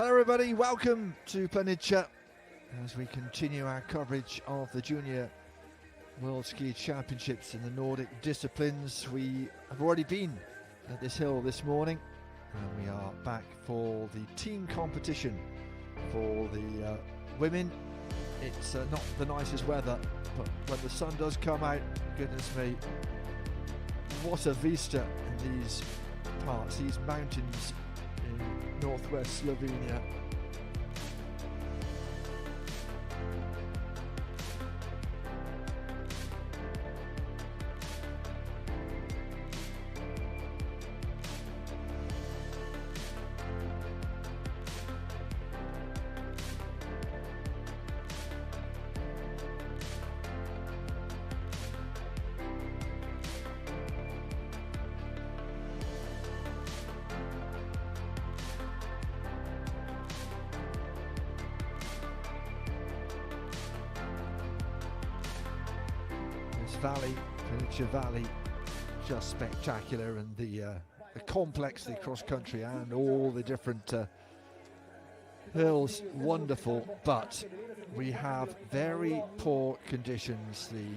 Hello everybody, welcome to Planica as we continue our coverage of the Junior World Ski Championships in the Nordic disciplines. We have already been at this hill this morning and we are back for the team competition for the women. It's not the nicest weather, but when the sun does come out, goodness me, what a vista in these parts, these mountains in northwest Slovenia. Valley, Planica Valley, just spectacular, and the complex, the cross country and all the different hills, wonderful, but we have very poor conditions. The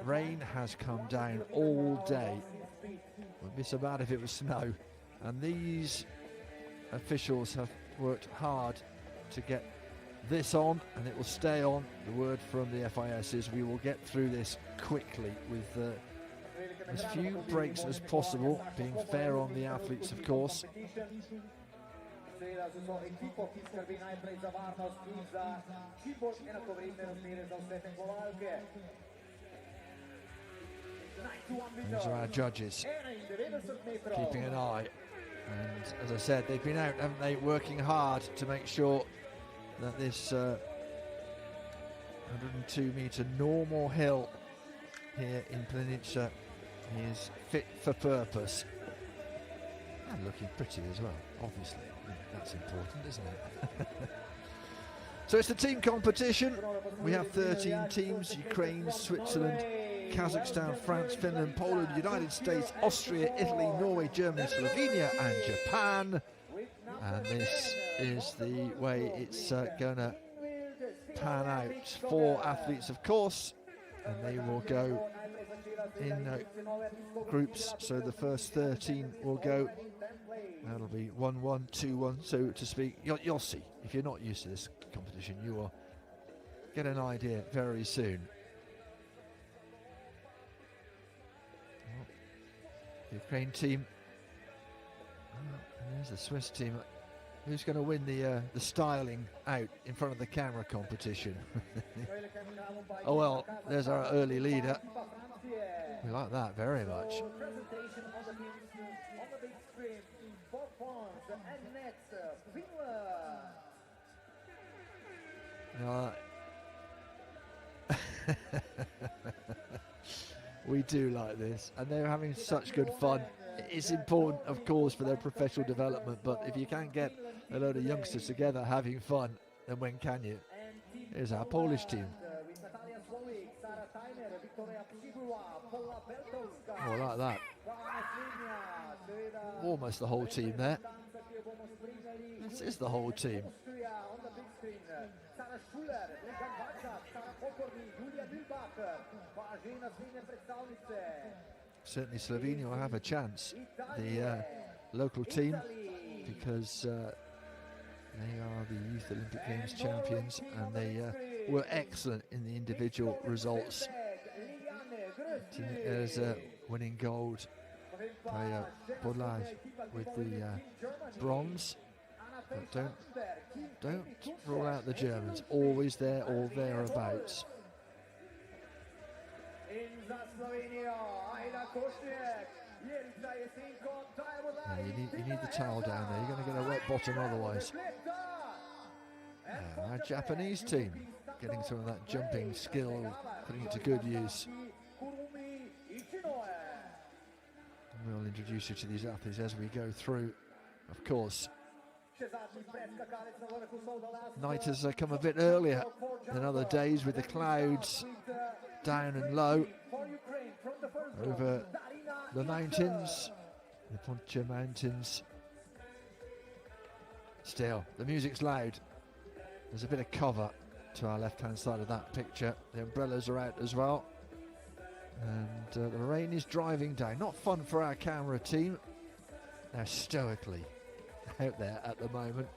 rain has come down all day. Wouldn't be so bad if it was snow, and these officials have worked hard to get this on, and it will stay on. The word from the FIS is we will get through this quickly with as few breaks as possible, being fair on the athletes, of course. These are our judges, keeping an eye, and as I said, they've been out, haven't they, working hard to make sure that this 102-metre normal hill here in Planica is fit for purpose and looking pretty as well, obviously. That's important, isn't it? So it's the team competition. We have 13 teams: Ukraine, Switzerland, Kazakhstan, France, Finland, Poland, United States, Austria, Italy, Norway, Germany, Slovenia and Japan. And this is the way it's gonna pan out. 4 athletes, of course, and they will go in groups. So the first 13 will go. That'll be 1-1, 2-1, so to speak. You'll see. If you're not used to this competition, you will get an idea very soon. The Ukraine team. There's the Swiss team. Who's going to win the styling out in front of the camera competition? Oh well, there's our early leader. We like that very much. We do like this, and they're having such good fun. It's important, of course, for their professional development, but if you can't get a load of youngsters together having fun, then when can you? Here's our Polish team. Oh, like that. Almost the whole team there. This is the whole team. Certainly Slovenia will have a chance, the local team, because they are the Youth Olympic Games champions and they were excellent in the individual results. There's winning gold by Podlaj with the bronze. But don't rule out the Germans, always there or thereabouts. You need the towel down there, you're going to get a wet bottom otherwise. Our Japanese team getting some of that jumping skill, putting it to good use. We'll introduce you to these athletes as we go through, of course. Night has come a bit earlier than other days with the clouds down and low over the mountains, the Poncha Mountains. Still, the music's loud. There's a bit of cover to our left-hand side of that picture. The umbrellas are out as well. And the rain is driving down. Not fun for our camera team. They're stoically out there at the moment.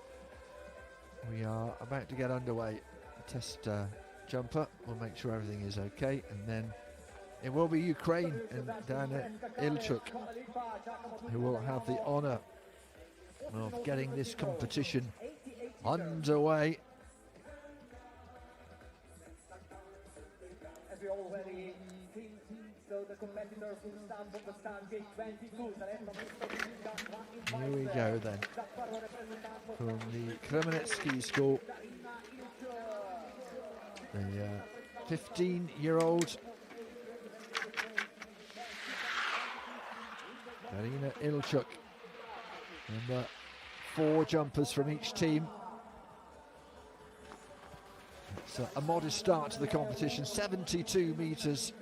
We are about to get underway. Test jumper. We'll make sure everything is okay. And then it will be Ukraine and Dana Ilchuk who will have the honour of getting this competition underway. Here we go then, from the Kremenets Ski School, the 15-year-old Karina Ilchuk, and 4 jumpers from each team. It's a modest start to the competition, 72 metres.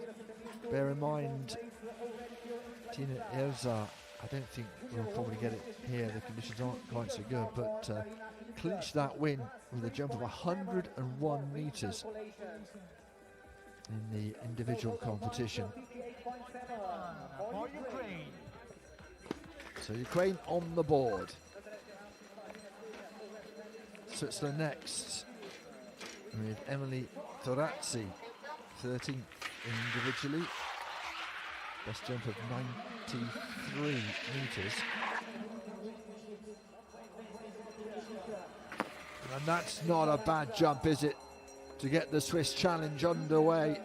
Bear in mind, Tina Erza, I don't think we'll probably get it here, the conditions aren't quite so good, but clinched that win with a jump of 101 metres in the individual competition. So Ukraine on the board. Switzerland next with Emily Torazzi, 13th individually. Best jump of 93 metres. And that's not a bad jump, is it, to get the Swiss challenge underway.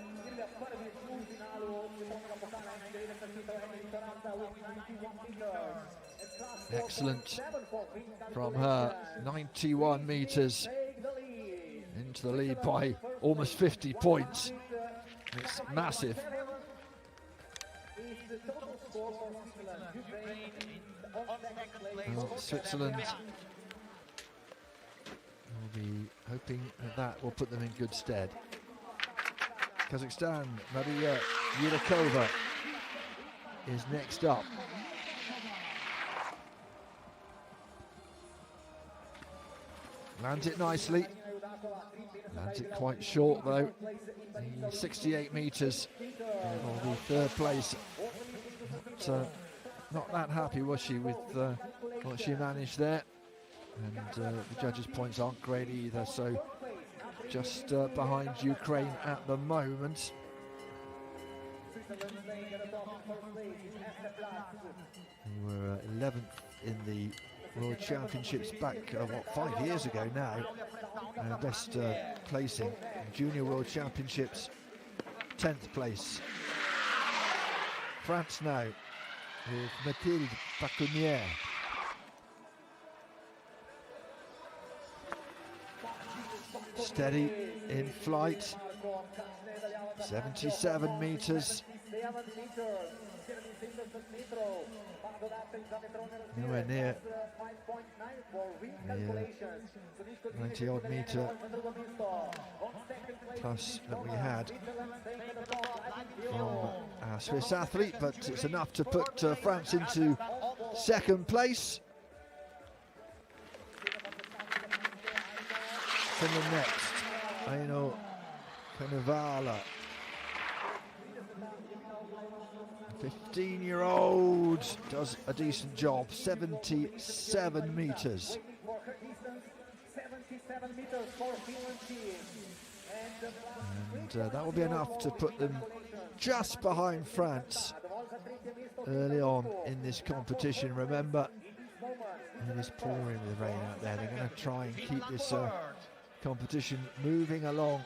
Excellent from her, 91 metres into the lead by almost 50 points. It's massive. Well, Switzerland will be hoping that will put them in good stead. Kazakhstan, Maria Yurikova is next up. Lands it nicely. Lands it quite short though. 68 metres. Will be third place. Not that happy was she with what she managed there. And the judges' points aren't great either. So just behind Ukraine at the moment. We were 11th in the World Championships back, 5 years ago now. Best placing in Junior World Championships, 10th place. France now with Mathilde Paconière. Steady in flight, 77 metres. Nowhere near the 90 odd metre plus that we had from our Swiss athlete, but it's enough to put France into second place. Finland next, Aino Kanavala, 15-year-old, does a decent job, 77 metres. And that will be enough to put them just behind France early on in this competition. Remember, it is pouring with rain out there. They're going to try and keep this competition moving along.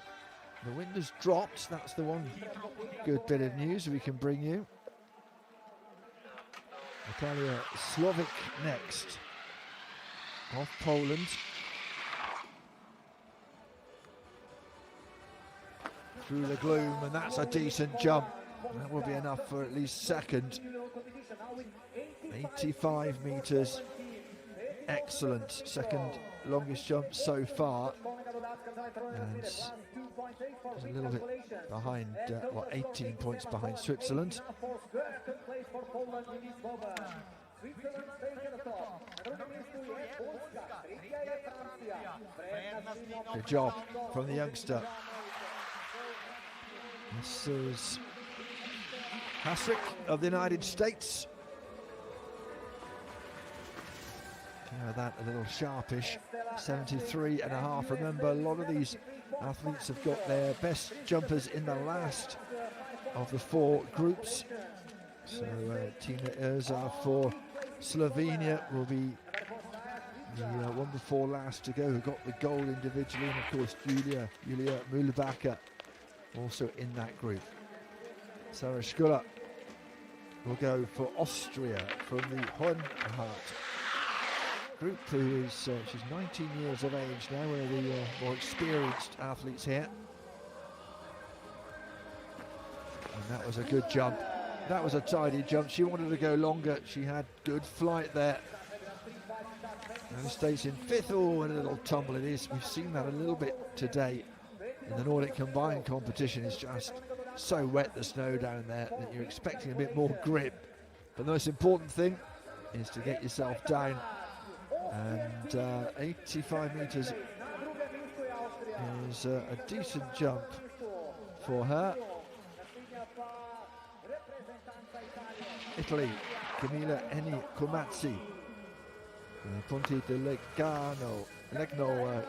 The wind has dropped. That's the one good bit of news we can bring you. Natalia Slovik next, of Poland. Through the gloom, and that's a decent jump. That will be enough for at least second. 85 metres. Excellent. Second longest jump so far. And just a little bit behind, 18 points behind Switzerland. Good job from the youngster. This is Hasrick of the United States. Yeah, that a little sharpish, 73.5. Remember, a lot of these athletes have got their best jumpers in the last of the 4 groups. So Tina Erza for Slovenia will be the one before last to go, who got the gold individually, and of course Julia Mühlbacher also in that group. Sarah Schuller will go for Austria from the Hohenhart group, who is she's 19 years of age now, one of the more experienced athletes here. And that was a good jump. That was a tidy jump. She wanted to go longer. She had good flight there. United States in 5th. Oh, and a little tumble it is. We've seen that a little bit today in the Nordic Combined competition. It's just so wet, the snow down there, that you're expecting a bit more grip. But the most important thing is to get yourself down. And 85 metres is a decent jump for her. Italy, Camilla Eni Comazzi, Ponte de Legno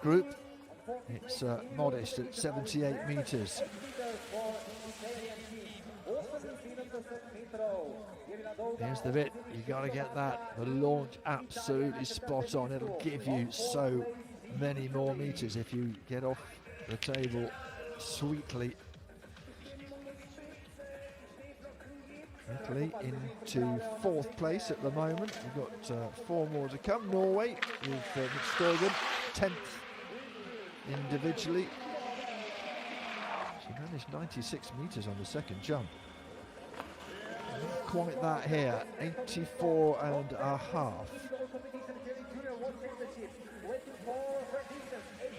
group. It's modest at 78 metres. Here's the bit, you got to get that. The launch absolutely spot on. It'll give you so many more metres if you get off the table sweetly. Italy into 4th place at the moment. We've got 4 more to come. Norway with Stogan, 10th individually. She managed 96 metres on the second jump. Not quite that here, 84.5.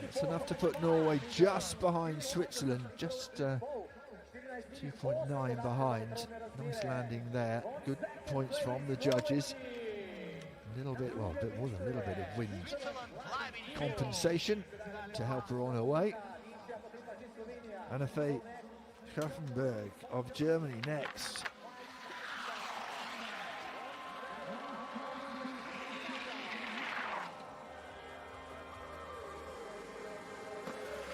It's enough to put Norway just behind Switzerland, just 2.9 behind. Nice landing there. Good points from the judges. A little bit, well, a bit more than a little bit of wind compensation to help her on her way. Anna-Fay Schaffenberg of Germany next.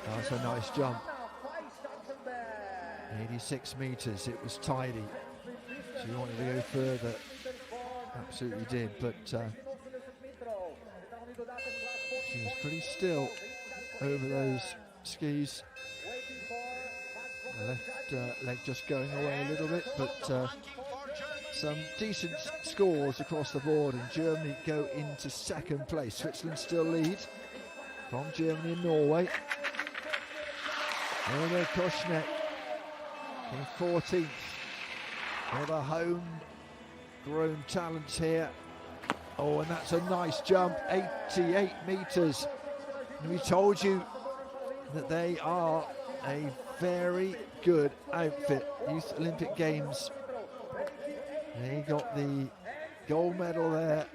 That's a nice jump. 86 metres, it was tidy. She wanted to go further, absolutely did, but she was pretty still over those skis. The left leg just going away a little bit, but some decent scores across the board, and Germany go into 2nd place. Switzerland still lead from Germany and Norway. Ona Koshnek in 14th. All the home-grown talents here. Oh, and that's a nice jump, 88 metres. And we told you that they are a very good outfit. Youth Olympic Games. They got the gold medal there.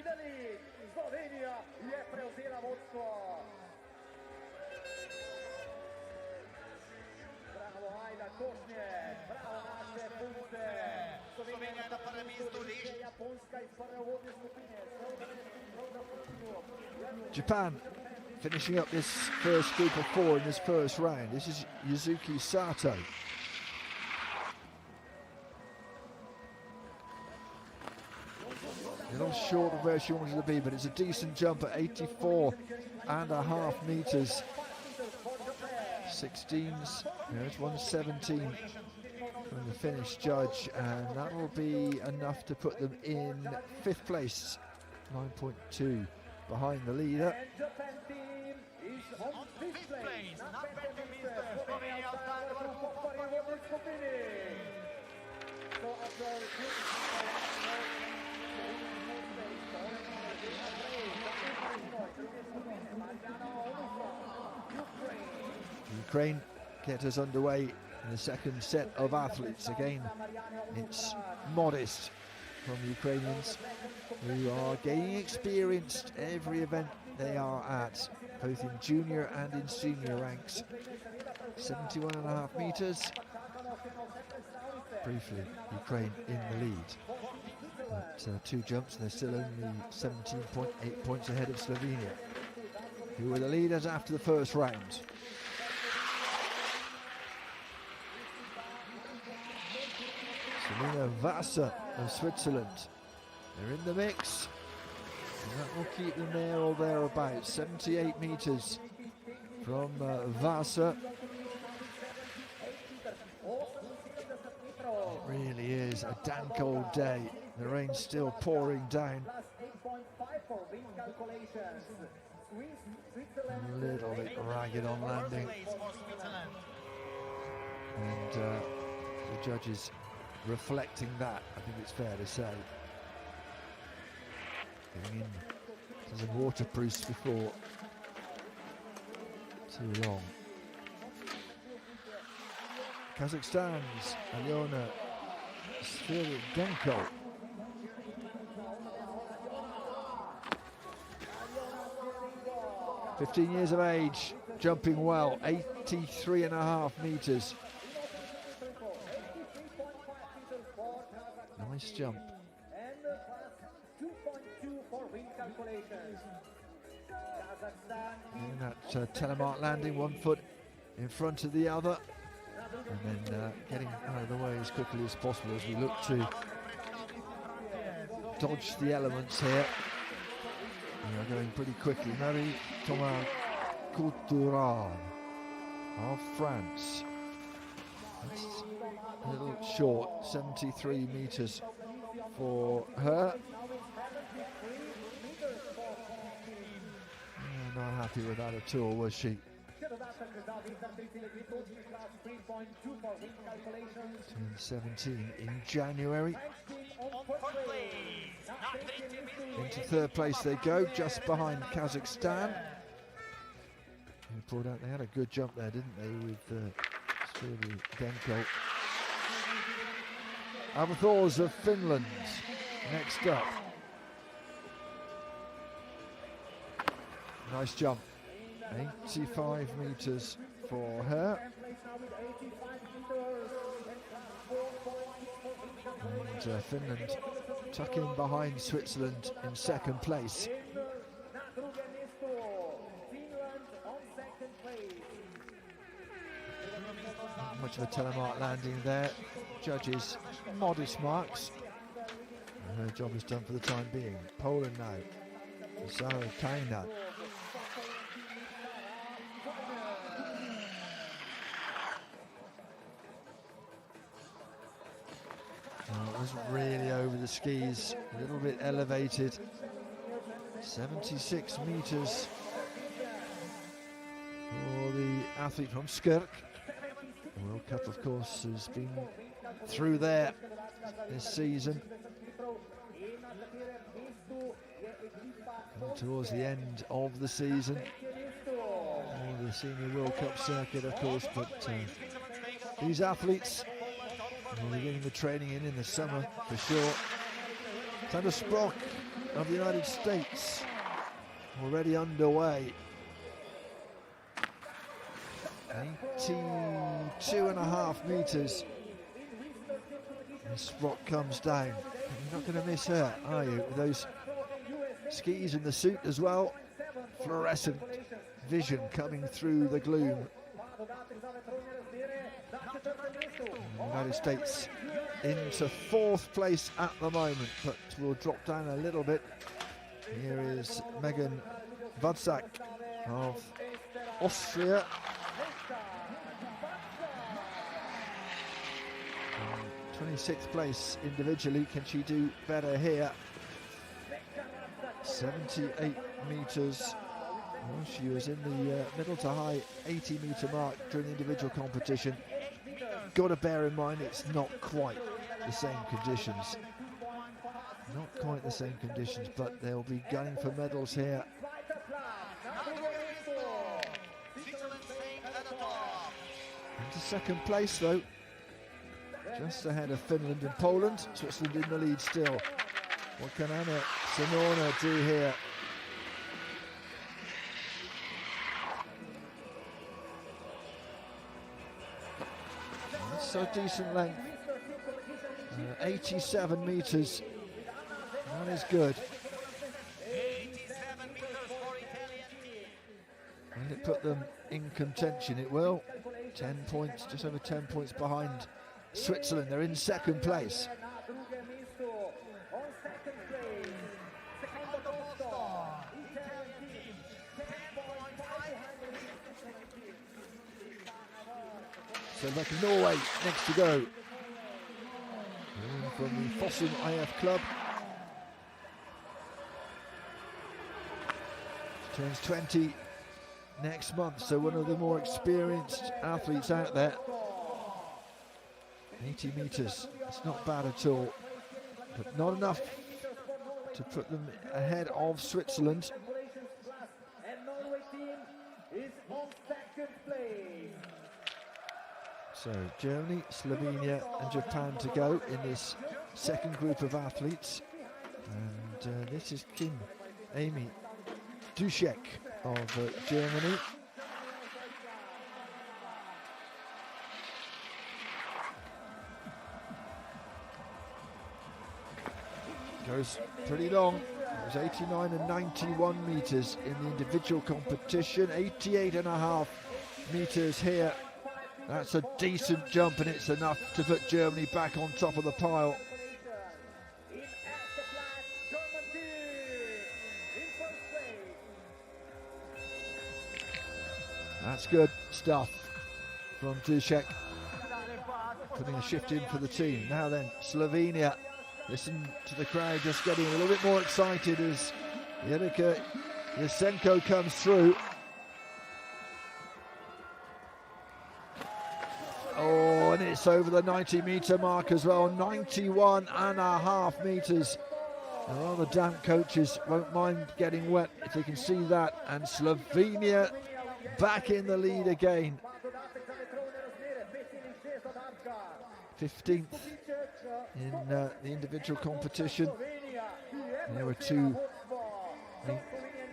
Japan finishing up this first group of 4 in this first round. This is Yuzuki Sato. A little short of where she wanted to be, but it's a decent jump at 84.5 metres. 16s, it's 117 from the Finnish judge, and that will be enough to put them in 5th place, 9.2 behind the leader. Ukraine get us underway in the second set of athletes. Again, it's modest from Ukrainians, who are gaining experience every event they are at, both in junior and in senior ranks. 71.5 meters. Briefly, Ukraine in the lead. But 2 jumps, and they're still only 17.8 points ahead of Slovenia, who were the leaders after the first round. Selina Wasser of Switzerland, they're in the mix, and that will keep them there or thereabouts. 78 meters from Wasser. It really is a damn cold day. The rain's still pouring down. A little bit ragged on landing. And the judges reflecting that, I think it's fair to say. Getting in some waterproofs before too long. Kazakhstan's Alyona Svirdenko. "15 years of age, jumping well, 83.5 meters. Nice jump. And that telemark landing, 1 foot in front of the other, and then getting out of the way as quickly as possible as we look to dodge the elements here. We are going pretty quickly. Marie-Thomas Couturan of France. That's a little short, 73 meters for her. Not happy with that at all, was she? 17 in January. Into 3rd place they go, just behind Kazakhstan. They had a good jump there, didn't they, with Svirdenko. Avathors of Finland next up. Nice jump, 85 meters for her. And Finland tuck in behind Switzerland in 2nd place. Not much of a telemark landing there. Judges modest marks. And her job is done for the time being. Poland now. Zara Kaina. It wasn't really over the skis, a little bit elevated. 76 meters for the athlete from Skirk. The World Cup, of course, has been through there this season. And towards the end of the season, the Senior World Cup circuit, of course, but these athletes will be getting the training in the summer for sure. Sandra Sprock of the United States already underway. 82.5 meters. And Sprock comes down. You're not going to miss her, are you? With those skis and the suit as well. Fluorescent vision coming through the gloom. United States into 4th place at the moment, but will drop down a little bit. Here is Megan Wadzak of Austria. 26th place individually. Can she do better here? 78 meters. Well, she was in the middle to high 80 meter mark during the individual competition. Got to bear in mind it's not quite the same conditions. Not quite the same conditions, but they'll be gunning for medals here. Into 2nd place though. just ahead of Finland and Poland. Switzerland in the lead still. What can Anna Sinorna do here? That's a decent length. 87 metres. That is good. And it put them in contention, it will. 10 points, just over 10 points behind Switzerland. They're in second place. So back in Norway, next to go. From the Fossum IF club. Turns 20 next month, so one of the more experienced athletes out there. 80 metres, it's not bad at all, but not enough to put them ahead of Switzerland. So Germany, Slovenia and Japan to go in this second group of athletes. And this is Amy Dušek of Germany. Goes pretty long. It was 89 and 91 metres in the individual competition. 88.5 metres here. That's a decent jump, and it's enough to put Germany back on top of the pile. That's good stuff from Dušek, putting a shift in for the team. Now then, Slovenia. Listen to the crowd just getting a little bit more excited as Jelika Jesenko comes through. Oh, and it's over the 90-metre mark as well. 91.5 metres. And all the damp coaches won't mind getting wet if they can see that. And Slovenia back in the lead again. 15th in the individual competition. And there were two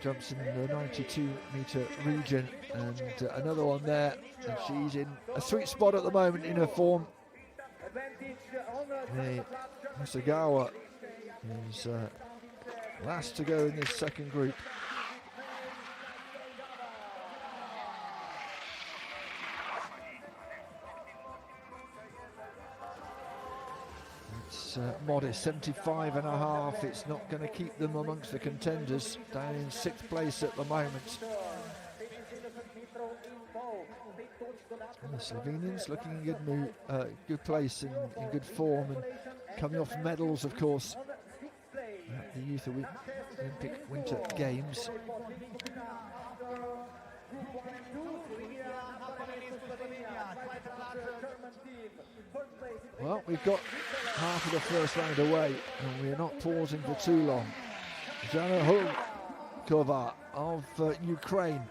jumps in the 92-metre region, and another one there, and she's in a sweet spot at the moment in her form. Hasegawa is last to go in this second group. Modest, 75.5. It's not going to keep them amongst the contenders, down in 6th place at the moment. And the Slovenians looking in good place, in good form, and coming off medals, of course, at the Youth Olympic Winter Games. Well, we've got half of the first round away, and we're not pausing for too long. Jana Holkova of Ukraine.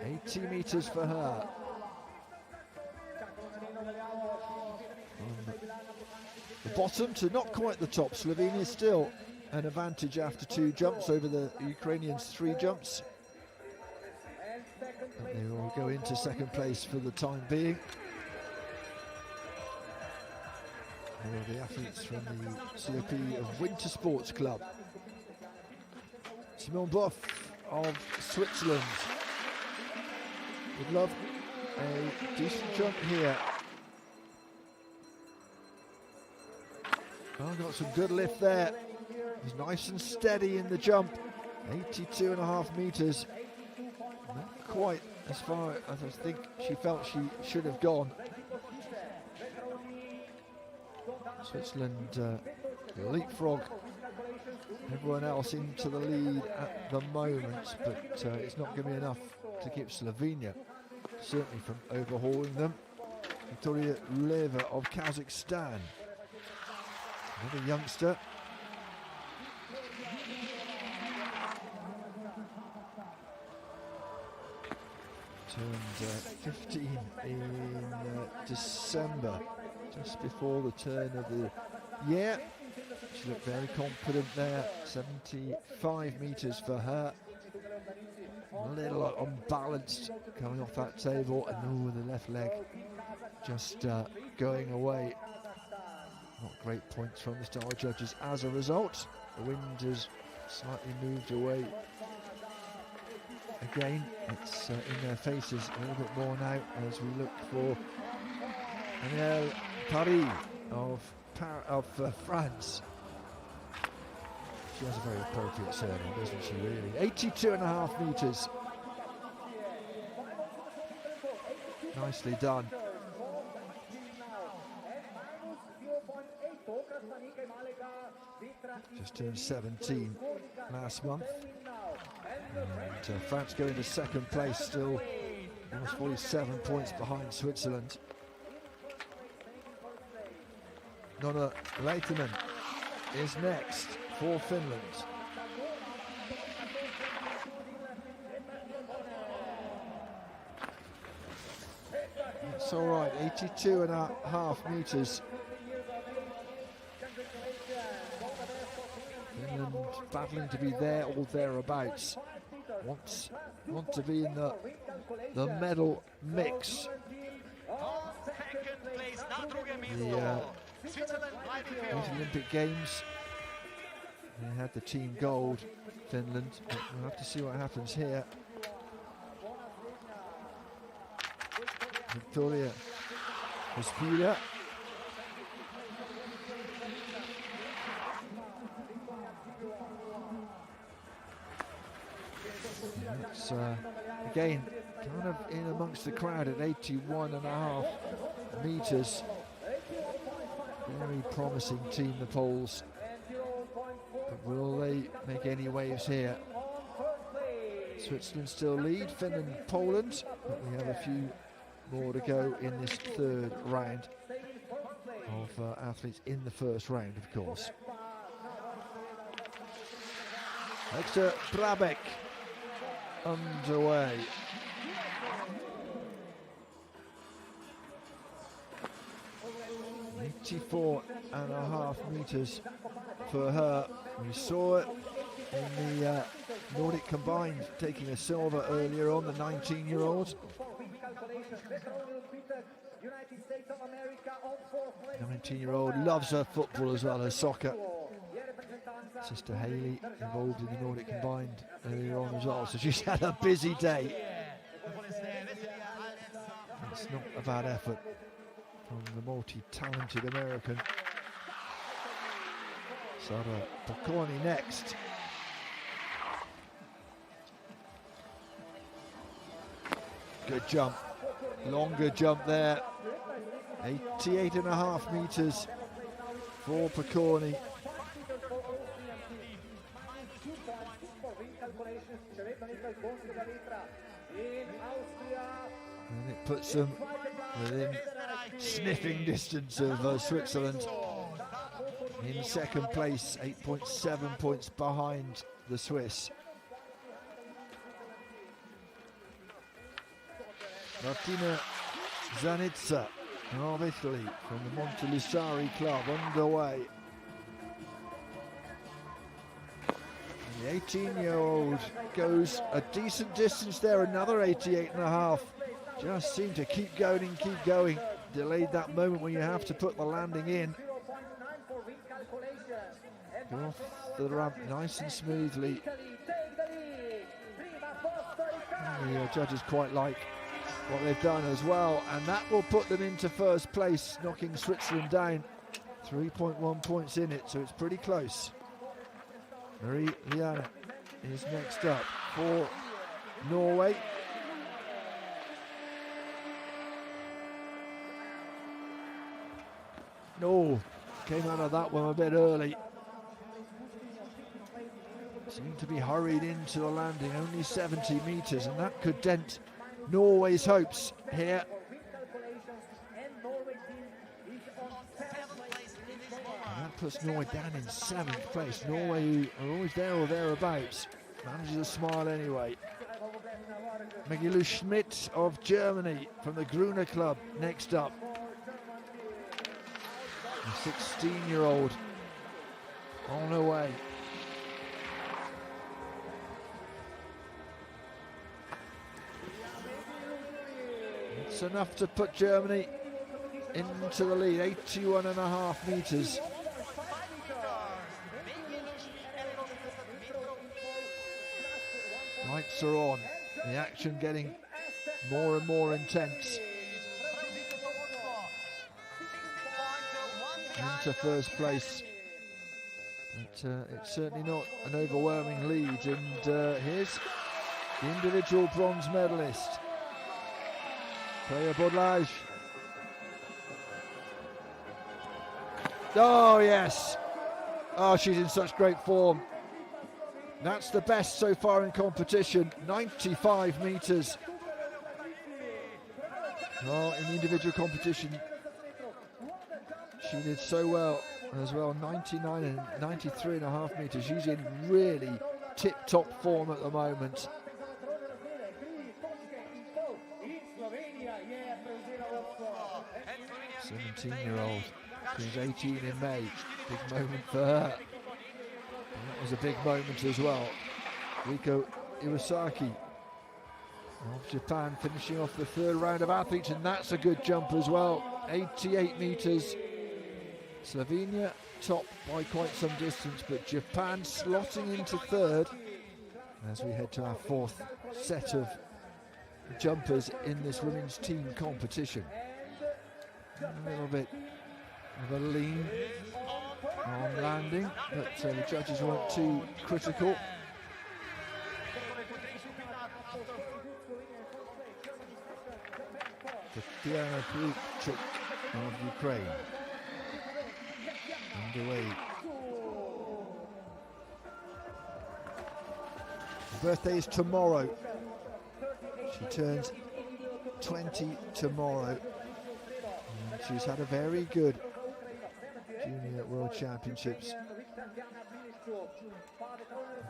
80 metres for her. From the bottom to not quite the top, Slovenia still an advantage after 2 jumps over the Ukrainians' 3 jumps. But they will go into second place for the time being. Here are the athletes from the COP of Winter Sports Club. Simone Buff of Switzerland. Would love a decent jump here. Oh, got some good lift there. He's nice and steady in the jump. 82.5 metres. Not quite as far as I think she felt she should have gone. Switzerland leapfrog everyone else into the lead at the moment, but it's not going to be enough to keep Slovenia certainly from overhauling them. Victoria Leva of Kazakhstan, another youngster. Turned 15 in December, just before the turn of the year. She looked very confident there. 75 metres for her. A little unbalanced coming off that table, and the left leg just going away. Not great points from the star judges as a result. The wind has slightly moved away. Again, it's in their faces a little bit more now as we look for Danielle Paris of France. She has a very appropriate surname, doesn't she, really? 82.5 metres. Nicely done. Just turned 17 last month. And France going to second place, still almost 47 points behind Switzerland. Nonna Leiterman is next for Finland. It's all right, 82.5 metres. Finland battling to be there or thereabouts. Want to be in the medal mix. The Olympic Games, they had the team gold, Finland, but we'll have to see what happens here. Victoria Hospira. It's again kind of in amongst the crowd at 81.5 metres. Very promising team, the Poles. But will they make any waves here? Switzerland still lead, Finland, Poland, but we have a few more to go in this third round of athletes in the first round, of course. Hector Brabeck underway. .84.5 metres for her. We saw it in the Nordic Combined, taking a silver earlier on, the 19-year-old. 19-year-old loves her football as well as soccer. Sister Haley involved in the Nordic Combined earlier on as well, so she's had a busy day. It's not a bad effort from the multi-talented American. Sara Bocconi next. Good jump, longer jump there. 88.5 metres for Bocconi. And it puts them within sniffing distance of Switzerland in second place, 8.7 points behind the Swiss. Martina Zanitza of Italy from the Montelusari club underway. And the 18-year-old goes a decent distance there, another 88.5. Just seemed to keep going and keep going. Delayed that moment when you have to put the landing in. Go off the ramp nice and smoothly. And the judges quite like what they've done as well, and that will put them into first place, knocking Switzerland down. 3.1 points in it, so it's pretty close. Marie Liana is next up for Norway. No, came out of that one a bit early. Seemed to be hurried into the landing, only 70 metres, and that could dent Norway's hopes here. And that puts Norway down in 7th place. Norway, who are always there or thereabouts, manages a smile anyway. Megilu Schmidt of Germany from the Gruner Club next up. A 16-year-old on her way. It's enough to put Germany into the lead, 81.5 metres. Lights are on, the action getting more and more intense. Into first place, but it's certainly not an overwhelming lead, and here's the individual bronze medalist, Freya Bodlage. Oh yes, oh she's in such great form. That's the best so far in competition, 95 metres. Oh, in the individual competition, she did so well as well, 99 and 93.5 metres. She's in really tip-top form at the moment. 17-year-old, she was 18 in May, big moment for her. And that was a big moment as well. Riko Iwasaki of Japan finishing off the third round of athletes, and that's a good jump as well, 88 metres. Slovenia top by quite some distance, but Japan slotting into third as we head to our fourth set of jumpers in this women's team competition. A little bit of a lean on landing, but the judges weren't too critical. Tatiana Prukchuk of Ukraine underway. Her birthday is tomorrow. She turns 20 tomorrow. And she's had a very good Junior World Championships.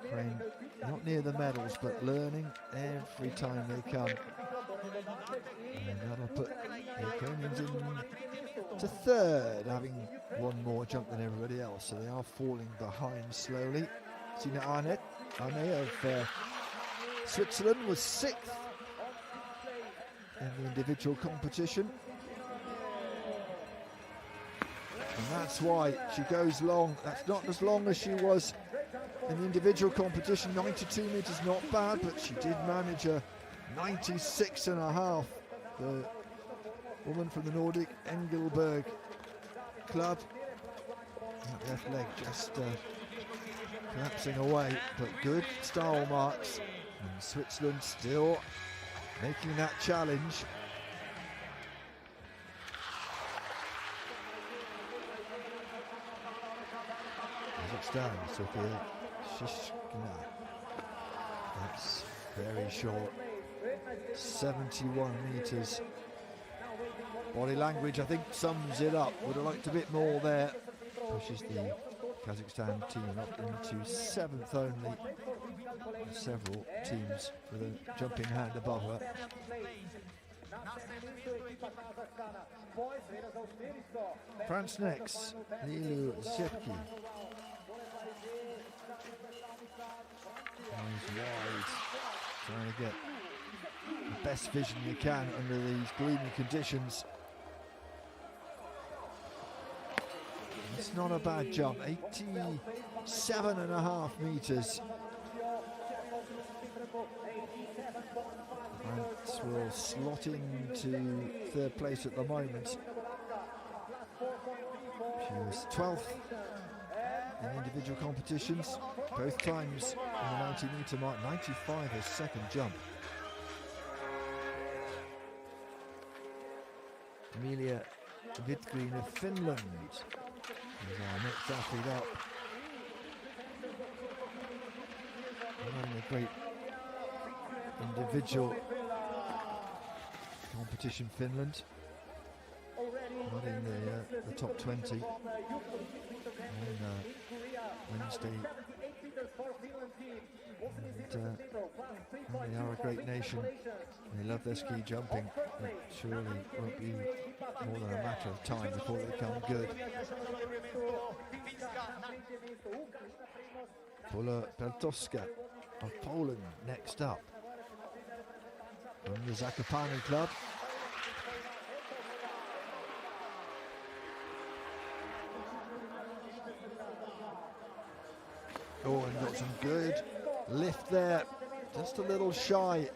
Ukraine not near the medals, but learning every time they come. And that'll put the Ukrainians into third, having one more jump than everybody else, so they are falling behind slowly. Sina Arne of Switzerland was 6th in the individual competition. And that's why she goes long. That's not as long as she was in the individual competition. 92 metres, not bad, but she did manage a 96.5. The woman from the Nordic Engelberg club. That left leg just collapsing away, but good style marks. And Switzerland still making that challenge. Kazakhstan, Sofia Shishkina. That's very short. 71 metres. Body language, I think, sums it up. Would have liked a bit more there. Pushes the Kazakhstan team up into 7th only. Several teams with a jumping hand above her. France next, Lilu Zepki. Eyes wide, trying to get the best vision you can under these gloomy conditions. It's not a bad jump, 87.5 metres. France will slot into third place at the moment. She was 12th in individual competitions, both times in the 90-metre mark. 95 her second jump. Emilia Wittgren of Finland is our next athlete up. Having a great individual competition, Finland. Not in the top 20 on Wednesday And, they are a great nation. They love their ski jumping. It surely won't be more than a matter of time before they become good. Pola Peltoska of Poland next up from the Zakopane club. Oh, and got some good lift there, just a little shy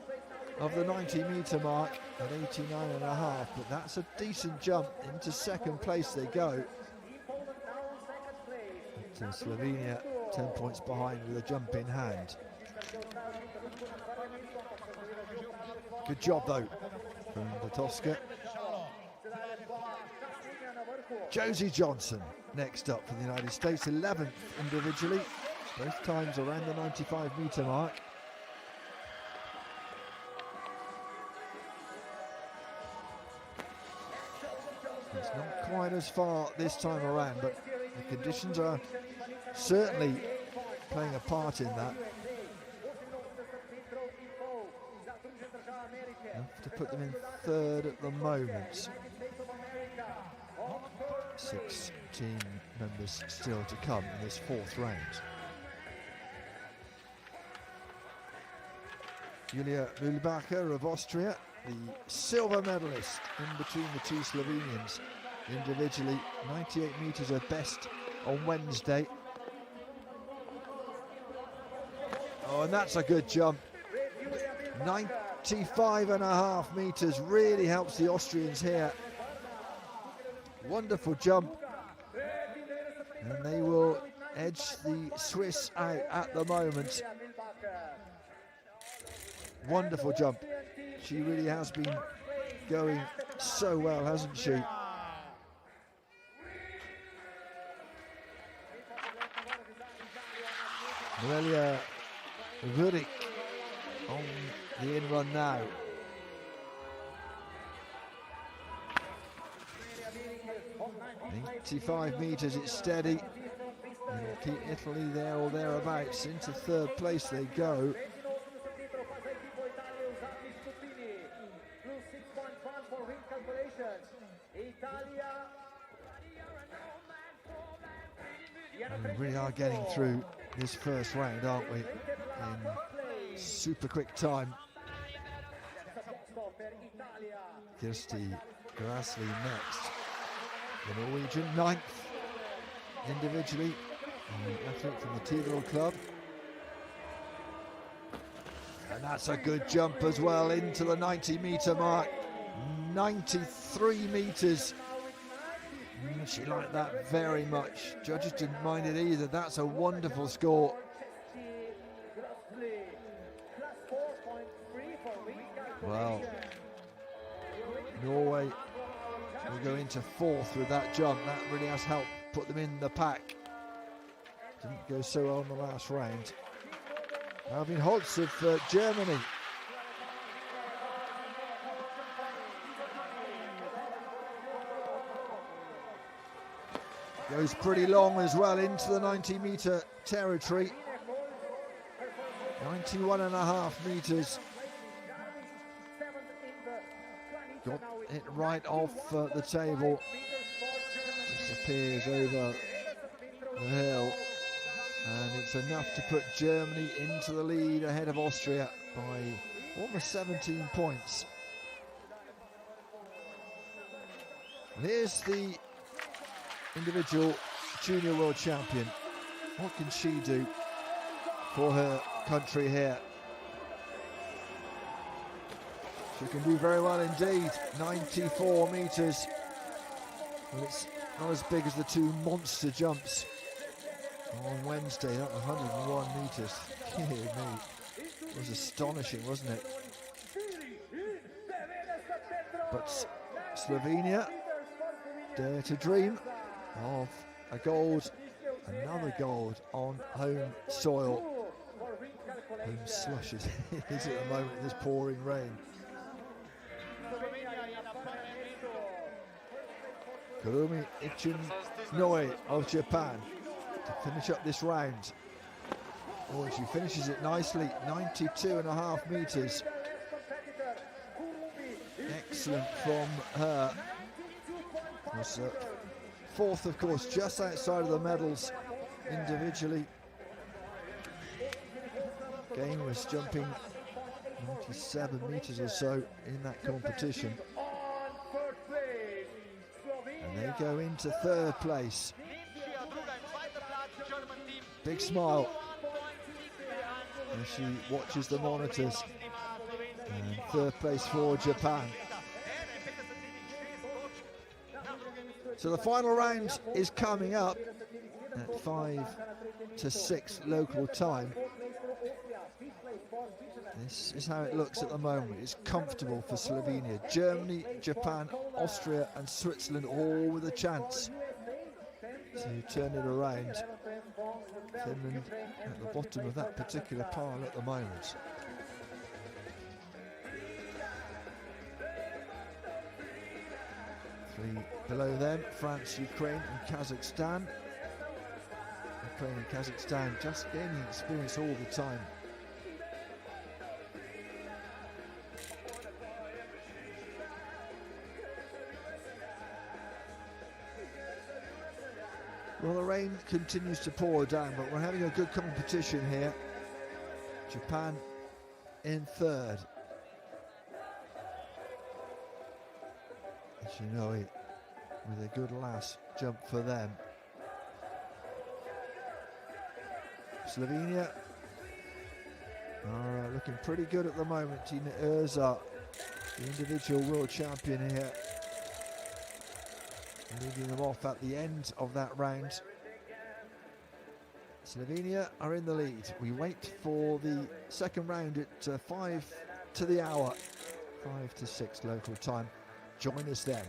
of the 90-meter mark at 89.5, but that's a decent jump. Into second place they go. To Slovenia, 10 points behind with a jump in hand. Good job though from the Tosca. Josie Johnson next up for the United States, 11th individually, both times around the 95-meter mark. It's not quite as far this time around, but the conditions are certainly playing a part in that. Enough to put them in third at the moment. 6 team members still to come in this fourth round. Julia Mühlbacher of Austria, the silver medalist in between the two Slovenians individually. 98 metres her best on Wednesday. Oh, and that's a good jump. 95.5 metres really helps the Austrians here. Wonderful jump. And they will edge the Swiss out at the moment. Wonderful jump. She really has been going so well, hasn't she? Noelia Vurik on the in-run now. "85 metres, it's steady. It'll keep Italy there or thereabouts. Into third place they go. We really are getting through this first round, aren't we? In super quick time. Kirsti Grasli next. The Norwegian, 9th individually. The athlete from the Tivol club. And that's a good jump as well into the 90-metre mark. 93 metres. She liked that very much. Judges didn't mind it either. That's a wonderful score. Well, Norway will go into fourth with that jump. That really has helped put them in the pack. Didn't go so well in the last round. Alvin Holtz of Germany. Goes pretty long as well into the 90-metre territory. 91.5 metres. Got it right off the table. Disappears over the hill. And it's enough to put Germany into the lead ahead of Austria by almost 17 points. And here's the individual junior world champion. What can she do for her country here? She can do very well indeed. 94 metres. Well, it's not as big as the two monster jumps on Wednesday. That 101 metres. Dear me. It was astonishing, wasn't it? But Slovenia dare to dream of a gold, another gold on home soil. Home slush is at the moment in this pouring rain. Kurumi Ichin Noe of Japan to finish up this round. Oh, she finishes it nicely, 92.5 metres. Excellent from her. Was fourth, of course, just outside of the medals individually. Gain was jumping 97 metres or so in that competition. And they go into third place. Big smile as she watches the monitors. And third place for Japan. So the final round is coming up at 5 to 6 local time. This is how it looks at the moment. It's comfortable for Slovenia. Germany, Japan, Austria and Switzerland all with a chance to turn it around. Finland at the bottom of that particular pile at the moment. Three below them, France, Ukraine and Kazakhstan. Ukraine and Kazakhstan just gaining experience all the time. Well, the rain continues to pour down, but we're having a good competition here. Japan in third. As you know, with a good last jump for them. Slovenia are looking pretty good at the moment. Tina Urza, the individual world champion here, leading them off at the end of that round. Slovenia are in the lead. We wait for the second round at 5 to the hour, 5 to 6 local time. Join us then.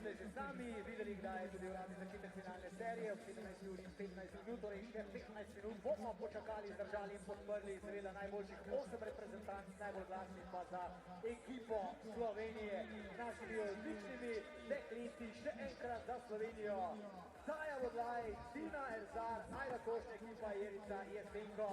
ste že sami videli, kdaj je tudi uradni začetek finalne serije, ob 17 uri in 15 minut, torej še 15 minut bomo počakali, zdržali in podprli seveda najboljših 8 reprezentanc, najbolj glasnih pa za ekipo Slovenije. Našimi odličnimi dekleti še enkrat za Slovenijo. Taja Vodlaj, Tina Erzar, Ajda Košna, ekipa Jerica Jesenko.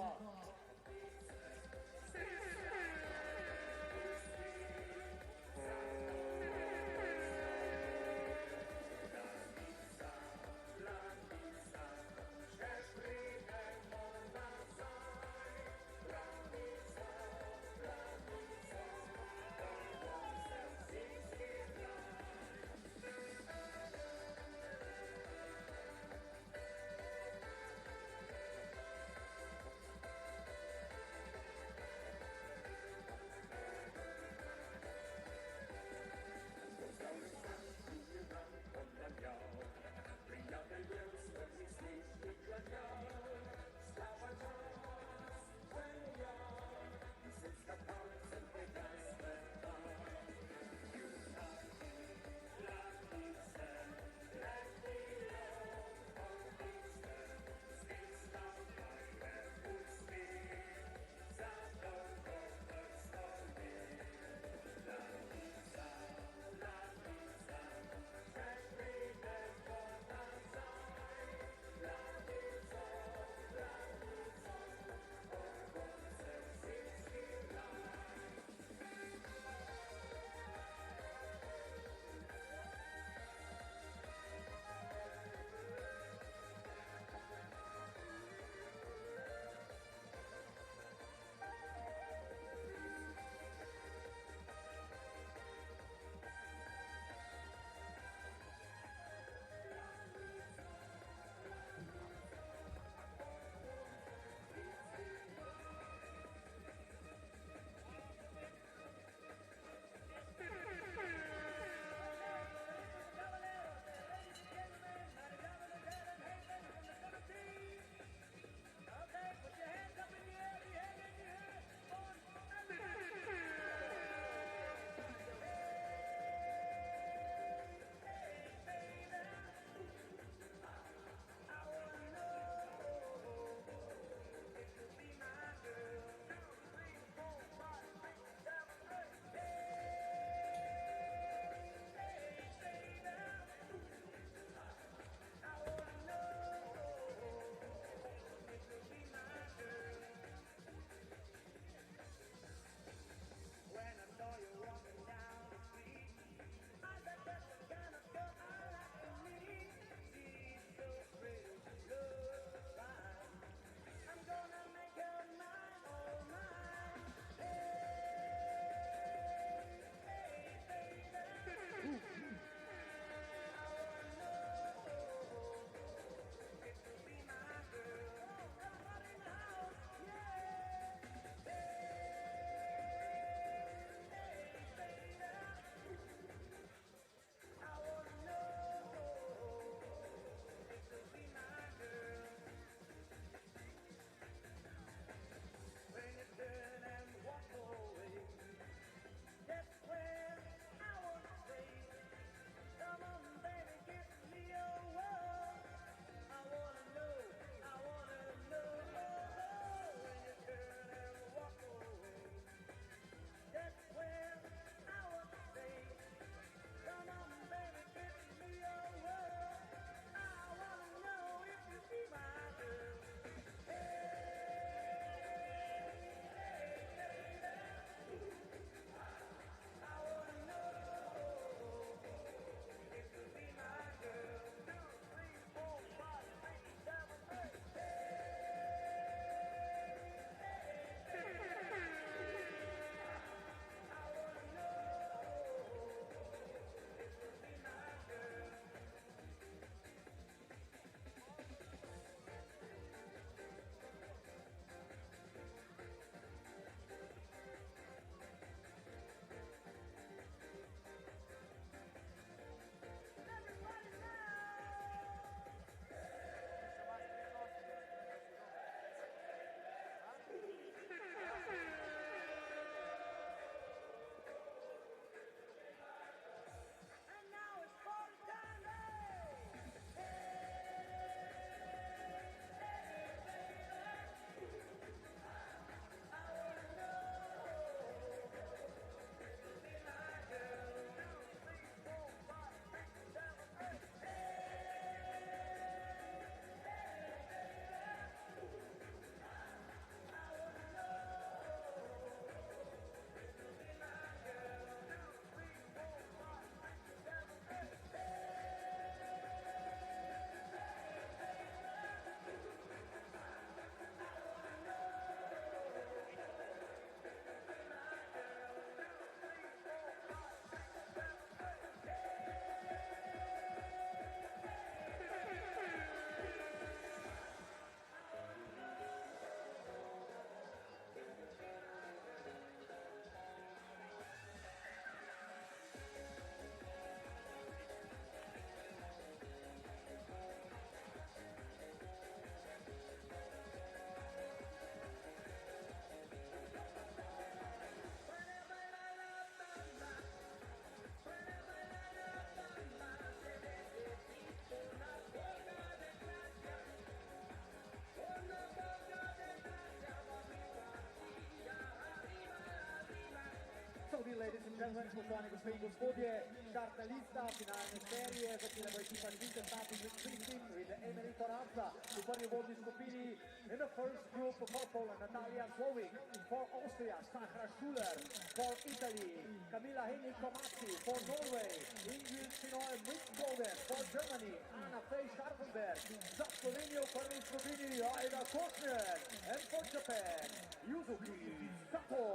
ladies and gentlemen, spoštovani gospe in gospodje, štartna lista finalne serije, začela bo ekipa Švice starting with three teams with Emerito Razza v prvi vodni skupini. In the first group for Poland, Natalia Slovik, for Austria, Sahra Schuler, for Italy, Kamila Hennig-Komatsi, for Norway, Ingrid Sinoy Mixboden, for Germany, Anna Faye Scharfenberg, za Slovenijo v prvi skupini Aida Košner, and for Japan, Yuzuki Sato.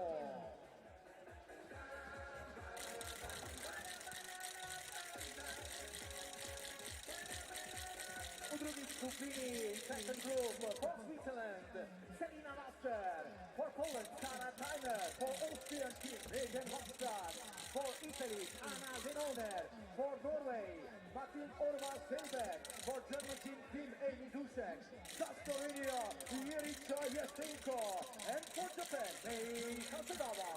V drugi skupini, second group, for Switzerland, Selina Master, for Poland, Sara Tyner, for Austrian team, Regen Hofstad, for Italy, Anna Zenoner, for Norway, Martin Orvar-Selberg, for German team, Amy Dušek, za Slovenia, Jirica Jesenko, and for Japan, Mei Kasadava.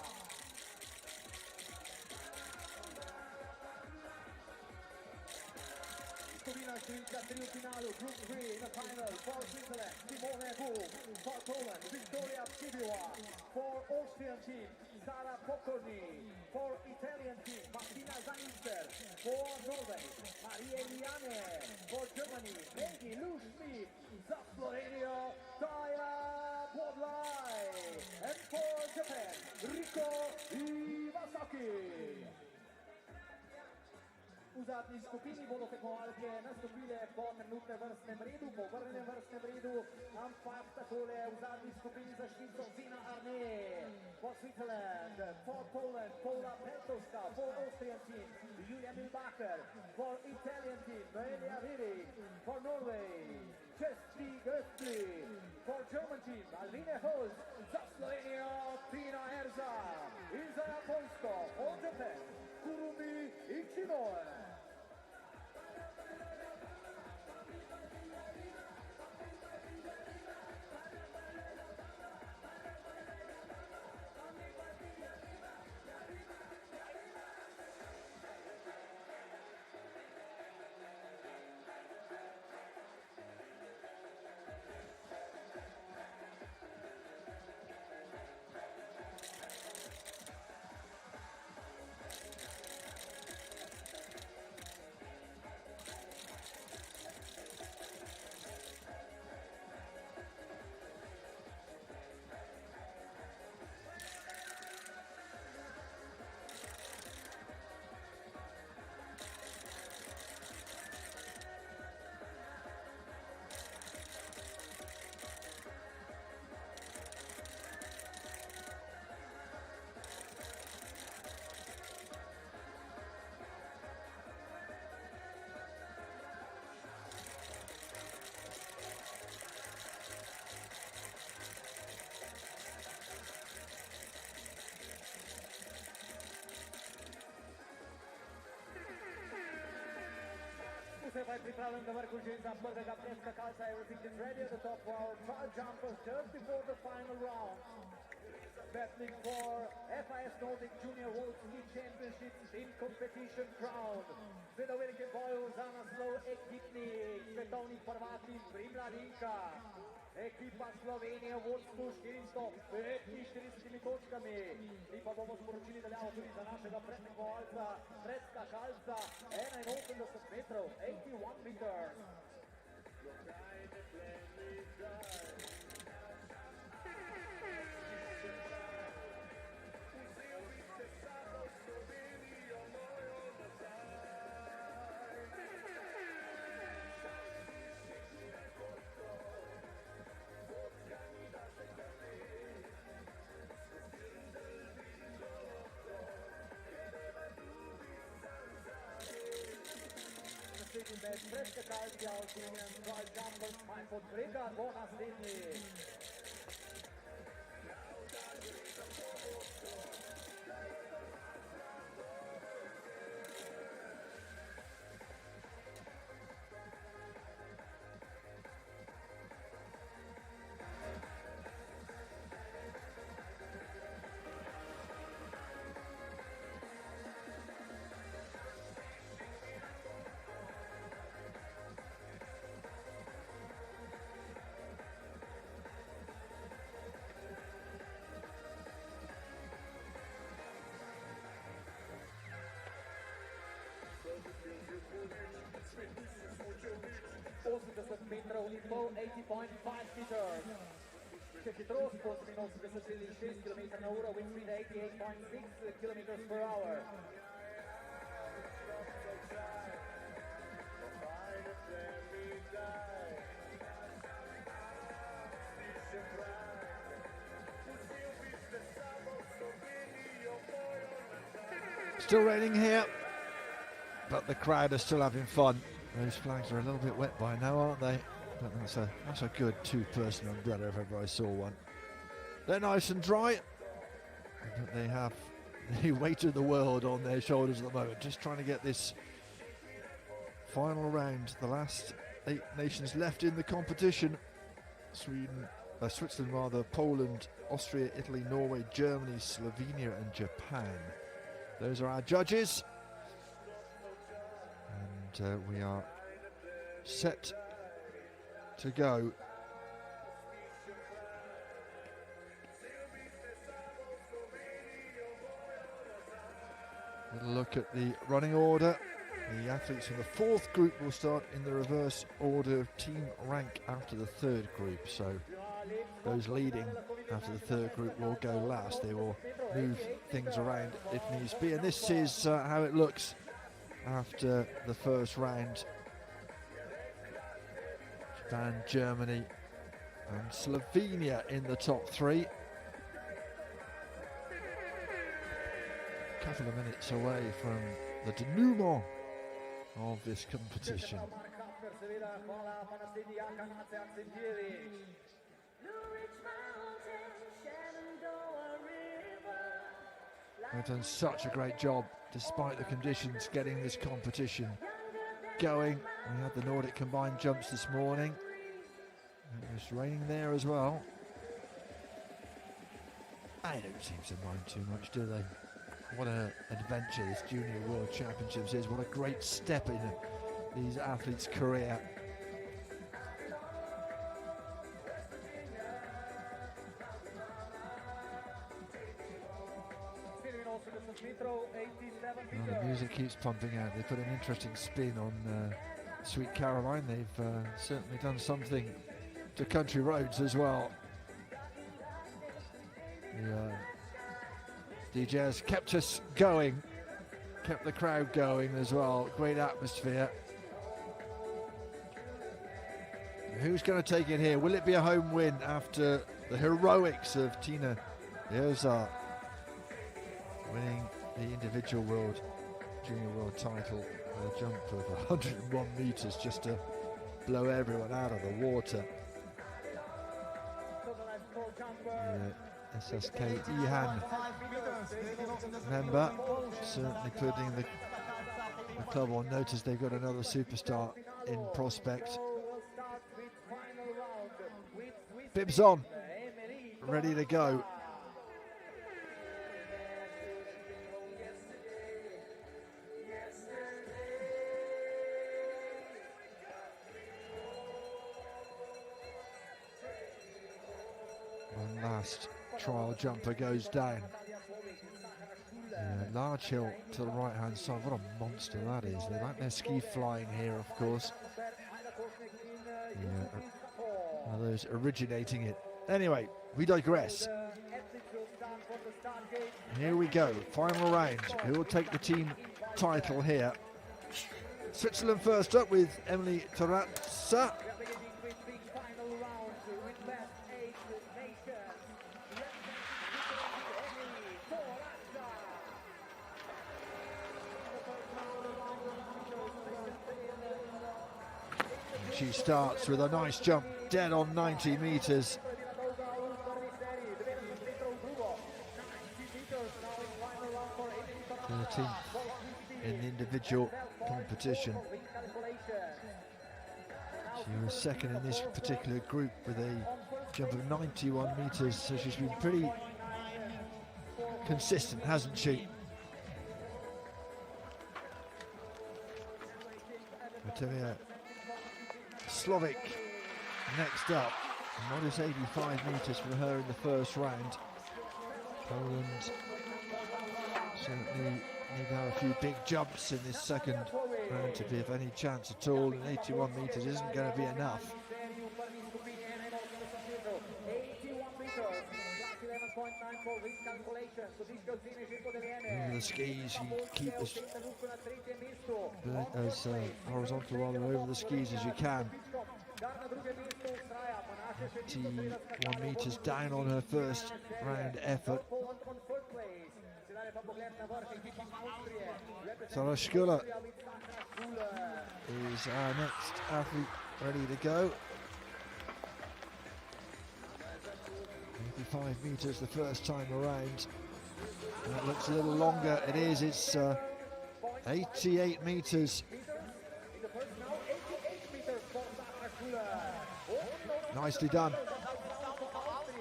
Skupina številka 3 v finalu, Group 3 in the final, for Switzerland, Simone Buch, for Poland, Victoria Psibiwa, for Austrian team, Sara Pokorny, for Italian team, Martina Zanister, for Norway, Maria Liane, for Germany, Maggie Lou Schmid, za Slovenijo, Taja Bodlaj, and for Japan, Riko Iwasaki. V zadnji skupini bodo tekmovalke nastopile po trenutnem vrstnem redu, po vrnenem vrstnem redu, ampak takole v zadnji skupini za Švico Zina Arne, for Switzerland, for Poland, Paula Pentovska, for Austrian team, Julia Milbacher, for Italian team, Noelia Viri, for Norway, Česti Götzli, for German team, Aline Holz, za Slovenijo, Tina Erza, in za Japonsko, for Japan, Kurumi Ichinoe. Se pa je pripravljen na vrhu že za prvega preskakalca. Everything is ready at the top for our trial jumpers just before the final round. Battling for FIS Nordic Junior World Ski Championship in competition crown. Seveda v velikem boju za naslov ekipnih svetovnih prvakinj pri mladinkah. Ekipa Slovenije v vodstvu 445 točkami. Mi pa bomo sporočili daljavo tudi za našega predtekmovalca, predskakalca 81 metrov, 81 meters. Med preskakalci Alpine Skiing and Snowboarding podvrega bo naslednji. metrov in pol, 80.5 meters. Če hitrost po minuto 10,6 km/h, wind speed 88.6 km/h. Still raining here, but the crowd are still having fun. Those flags are a little bit wet by now, aren't they? But that's a good two-person umbrella if ever I saw one. They're nice and dry, but they have the weight of the world on their shoulders at the moment, just trying to get this final round. The last 8 nations left in the competition. Switzerland rather, Poland, Austria, Italy, Norway, Germany, Slovenia and Japan. Those are our judges. And we are set to go. Little look at the running order. The athletes from the 4th group will start in the reverse order of team rank after the 3rd group. So those leading after the 3rd group will go last. They will move things around if needs be. And this is how it looks after the first round. Japan, Germany and Slovenia in the top 3. A couple of minutes away from the denouement of this competition. They've done such a great job, despite the conditions, getting this competition going. We had the Nordic Combined jumps this morning. It was raining there as well. They don't seem to mind too much, do they? What an adventure this Junior World Championships is. What a great step in these athletes' career. Well, the music keeps pumping out. They put an interesting spin on Sweet Caroline. They've certainly done something to country roads as well. The DJ has kept us going, kept the crowd going as well. Great atmosphere. Who's going to take it here? Will it be a home win after the heroics of Tina Jozar winning the individual junior world title with a jump of 101 meters just to blow everyone out of the water? SSK Ihan member certainly putting the club on notice. They've got another superstar in prospect. Bibs on, ready to go. One last trial jumper goes down. Large hill to the right hand side. What a monster that is. They like their ski flying here, of course. One of those originating it. Anyway, we digress. Here we go, final round. Who will take the team title here? Switzerland first up with Emily Terrazza. She starts with a nice jump, dead on 90 meters. 13th in the individual competition. She was second in this particular group with a jump of 91 meters, so she's been pretty consistent, hasn't she? Natalia Slovic next up, modest 85 meters for her in the first round. Poland certainly need to have a few big jumps in this second round to be of any chance at all, and 81 meters isn't going to be enough. Over the skis, you keep as horizontal rather over the skis as you can. 21 meters down on her first round effort. Sarah Schuller is our next athlete ready to go. 85 meters the first time around. That looks a little longer. It is. It's 88 meters. Nicely done.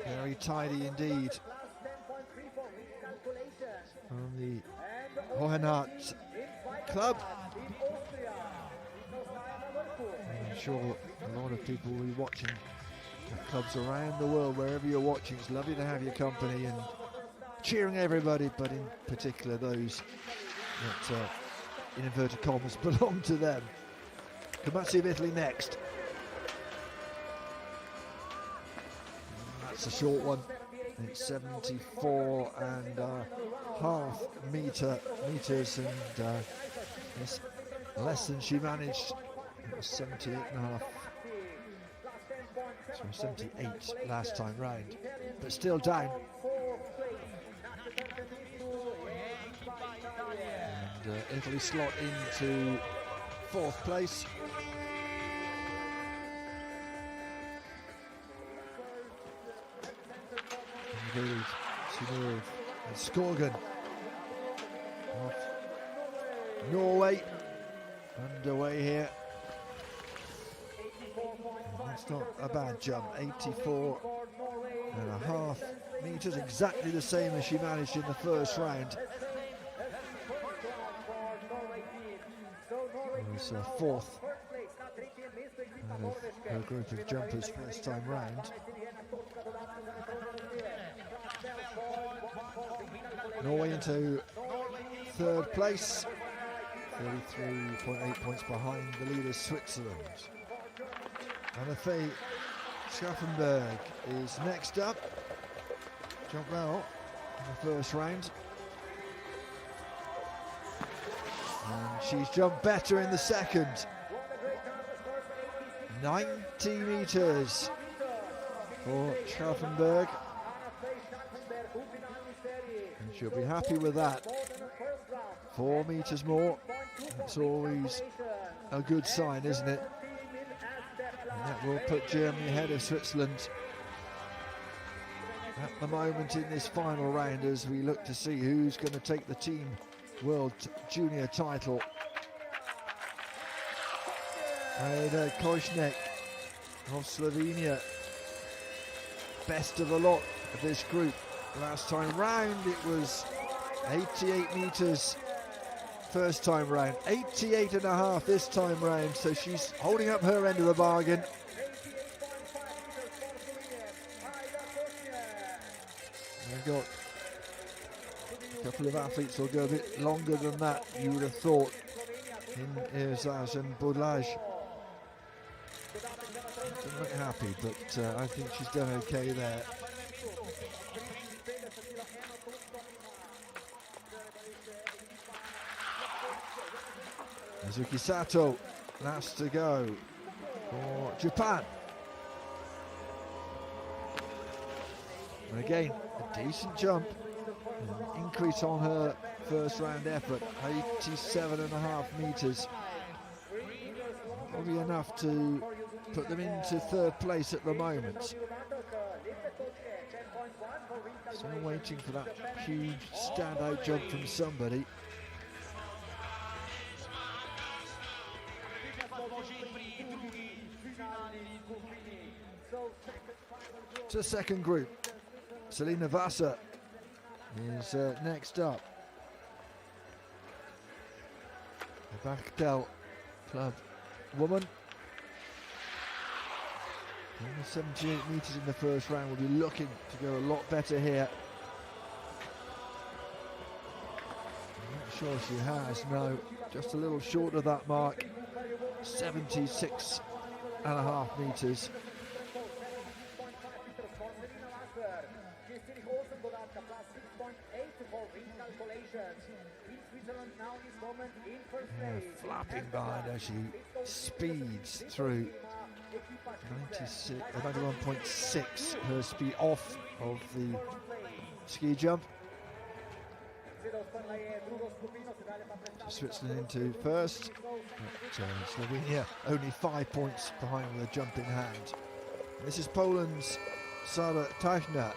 Very tidy indeed. From the Hohenhardt Club. I'm sure a lot of people will be watching clubs around the world, wherever you're watching. It's lovely to have your company and cheering everybody, but in particular those that, in inverted commas, belong to them. Comazzi of Italy next. That's a short one. It's 74 and a half meters, and it's less than she managed. It was 78 and a half. Sorry, 78 last time round, but still down. And Italy slot into 4th place. Indeed, Sunil and Skorgan of Norway underway here. That's not a bad jump. 84 and a half meters, exactly the same as she managed in the first round. It was 4th out of her group of jumpers first time round. Norway into 3rd place, 33.8 points behind the leader Switzerland. Anna-Faye Schaffenberg is next up. Jumped well in the first round. And she's jumped better in the second. 90 meters for Schaffenberg. And she'll be happy with that. 4 meters more. That's always a good sign, isn't it? And that will put Germany ahead of Switzerland at the moment in this final round, as we look to see who's going to take the team world junior title. Ada Koźnek of Slovenia, best of the lot of this group. Last time round it was 88 meters first time round, 88 and a half this time round, so she's holding up her end of the bargain. We've got a couple of athletes who'll go a bit longer than that, you would have thought, in Irzaz and Budlaj. Doesn't look happy, but I think she's done okay there. Mizuki Sato, last to go for Japan. And again, a decent jump, an increase on her first round effort, 87 and a half meters. Probably enough to put them into 3rd place at the moment. Still waiting for that huge standout jump from somebody. To second group, Selina Vasa is next up. The Bachtel Club woman. Only 78 meters in the first round, will be looking to go a lot better here. I'm not sure she has, no, just a little short of that mark. 76 and a half meters. Flapping behind as she speeds through 91.6, her speed off of the ski jump. Switzerland into first, but Slovenia only 5 points behind with a jump in hand. This is Poland's Sara Tajna.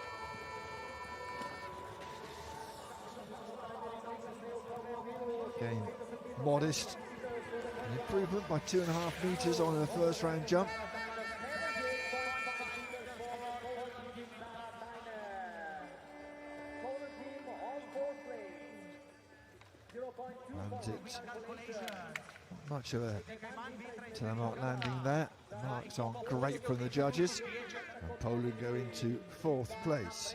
Again, modest, an improvement by 2.5 meters on her first round jump. And it's not much of a telemark landing there. Marks on great from the judges, and Poland go into 4th place.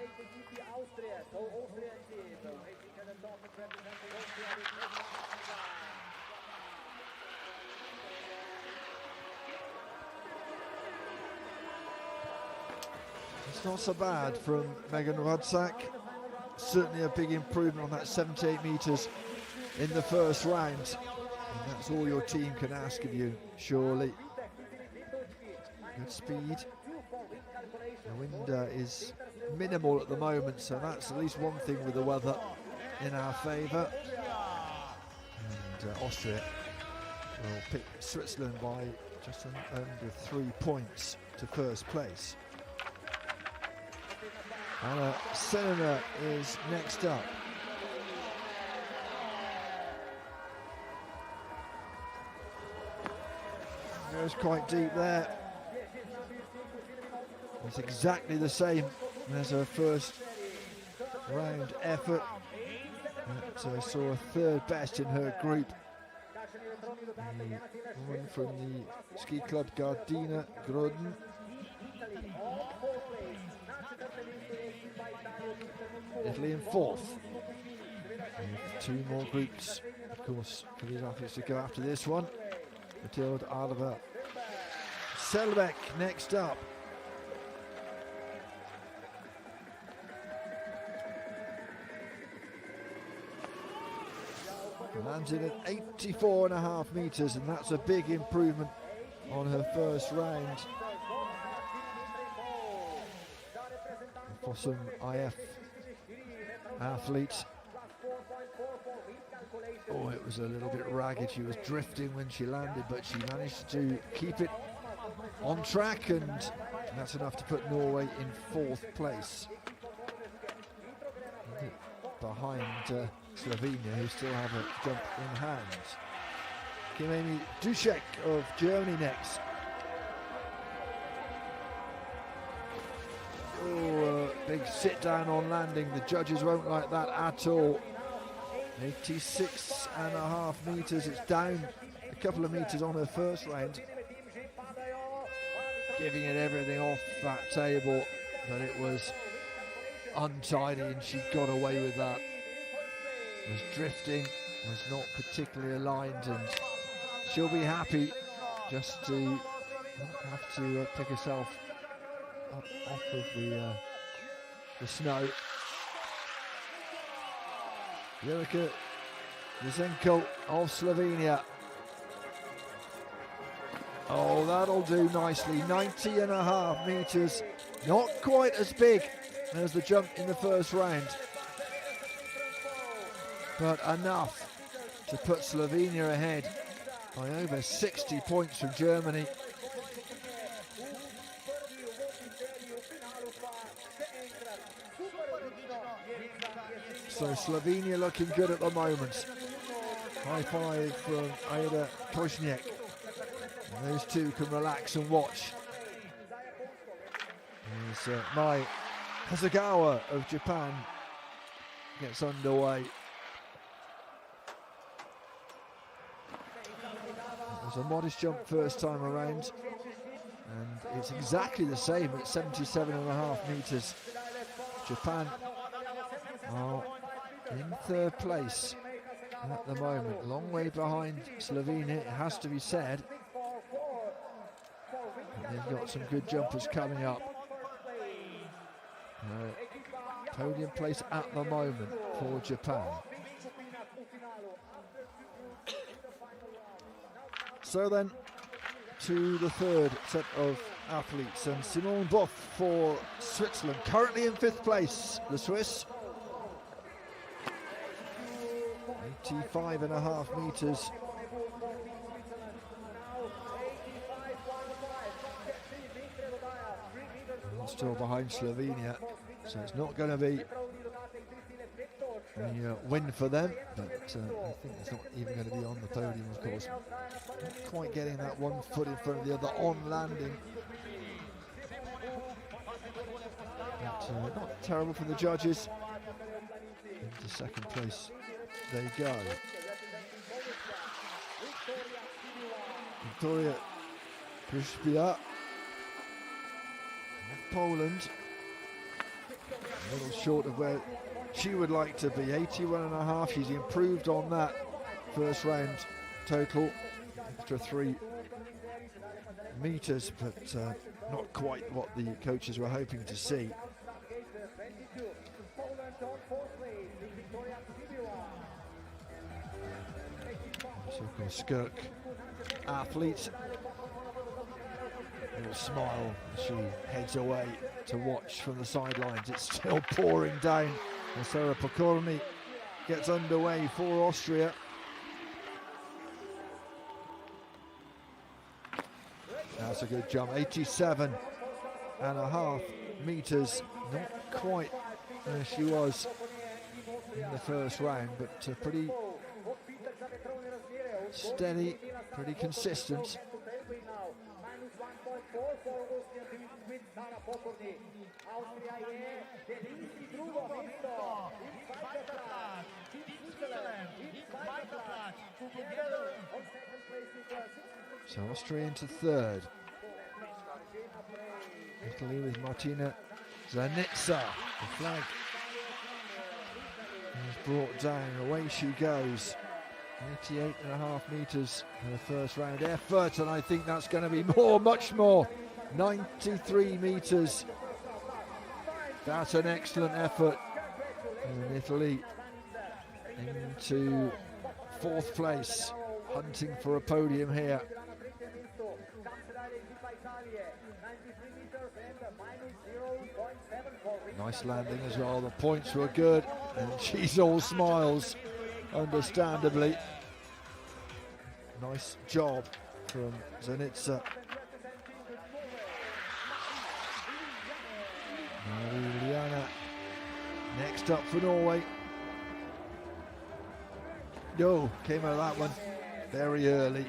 It's not so bad from Megan Rudsack. Certainly a big improvement on that 78 meters in the first round. And that's all your team can ask of you, surely. Good speed. The wind is minimal at the moment, so that's at least one thing with the weather in our favour. And Austria will pick Switzerland by just under 3 points to first place. Anna Senina is next up. Goes quite deep there. It's exactly the same as her first round effort. But saw a third best in her group. The woman from the ski club Gardena Groden. Italy in 4th. And 2 more groups, of course, for these athletes to go after this one. Mathilde Oliver Selbeck next up. Lands in at 84.5 meters, and that's a big improvement on her first round. For some IF athletes. Oh, it was a little bit ragged. She was drifting when she landed, but she managed to keep it on track, and that's enough to put Norway in 4th place. Behind Slovenia, who still have a jump in hand. Kimemi Dušek of Germany next. Oh, big sit down on landing. The judges won't like that at all. 86.5 meters. It's down a couple of meters on her first round. Giving it everything off that table, but it was untidy and she got away with that. Was drifting, was not particularly aligned, and she'll be happy just to not have to pick herself up off of the snow. Jelika Lysenko of Slovenia. Oh, that'll do nicely. 90.5 meters, not quite as big as the jump in the first round, but enough to put Slovenia ahead by over 60 points from Germany. So Slovenia looking good at the moment. High five from Aida Koźniak. And those two can relax and watch. As Mai Hasegawa of Japan gets underway. It was a modest jump first time around, and it's exactly the same at 77.5 meters. Japan are in 3rd place at the moment, long way behind Slovenia, it has to be said. But they've got some good jumpers coming up. Podium place at the moment for Japan. So then, to the third set of athletes, and Simone Boff for Switzerland, currently in 5th place, the Swiss. 85.5 metres. Still behind Slovenia, so it's not going to be a win for them, but I think it's not even going to be on the podium, of course. Not quite getting that one foot in front of the other on landing. But, not terrible for the judges. Into 2nd place they go. Victoria Kryszpia of Poland, a little short of where she would like to be, 81.5. She's improved on that first round total, extra 3 meters, but not quite what the coaches were hoping to see. So-called Skirk athlete, little smile as she heads away to watch from the sidelines. It's still pouring down, and Sarah Pokorny gets underway for Austria. That's a good jump, 87.5 meters, not quite where she was in the first round, but pretty steady, pretty consistent. So Austria into 3rd. Italy with Martina Zanitsa. The flag is brought down. Away she goes. 88.5 meters in the first round effort, and I think that's going to be more, much more. 93 meters. That's an excellent effort. And Italy into 4th place, hunting for a podium here. Nice landing as well. The points were good, and she's all smiles, understandably. Nice job from Zanitsa. Mariana next up for Norway. No, came out of that one very early.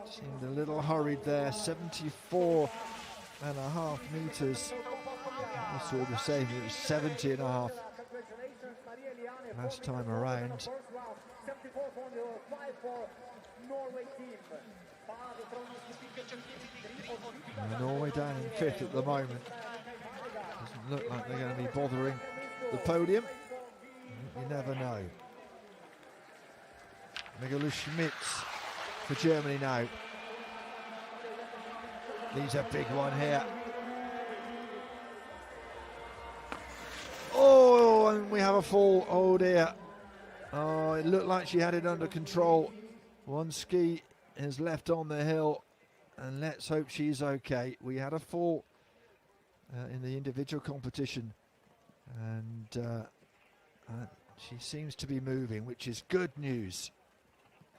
Seemed a little hurried there. 74.5 meters. I saw the same, it was 70.5 last time around. Norway down in 5th at the moment. Doesn't look like they're going to be bothering the podium. You never know. Michaela Schmitz for Germany now. These a big one here. Oh, and we have a fall. Oh dear. Oh, it looked like she had it under control. One ski is left on the hill, and let's hope she's okay. We had a fall in the individual competition, and she seems to be moving, which is good news.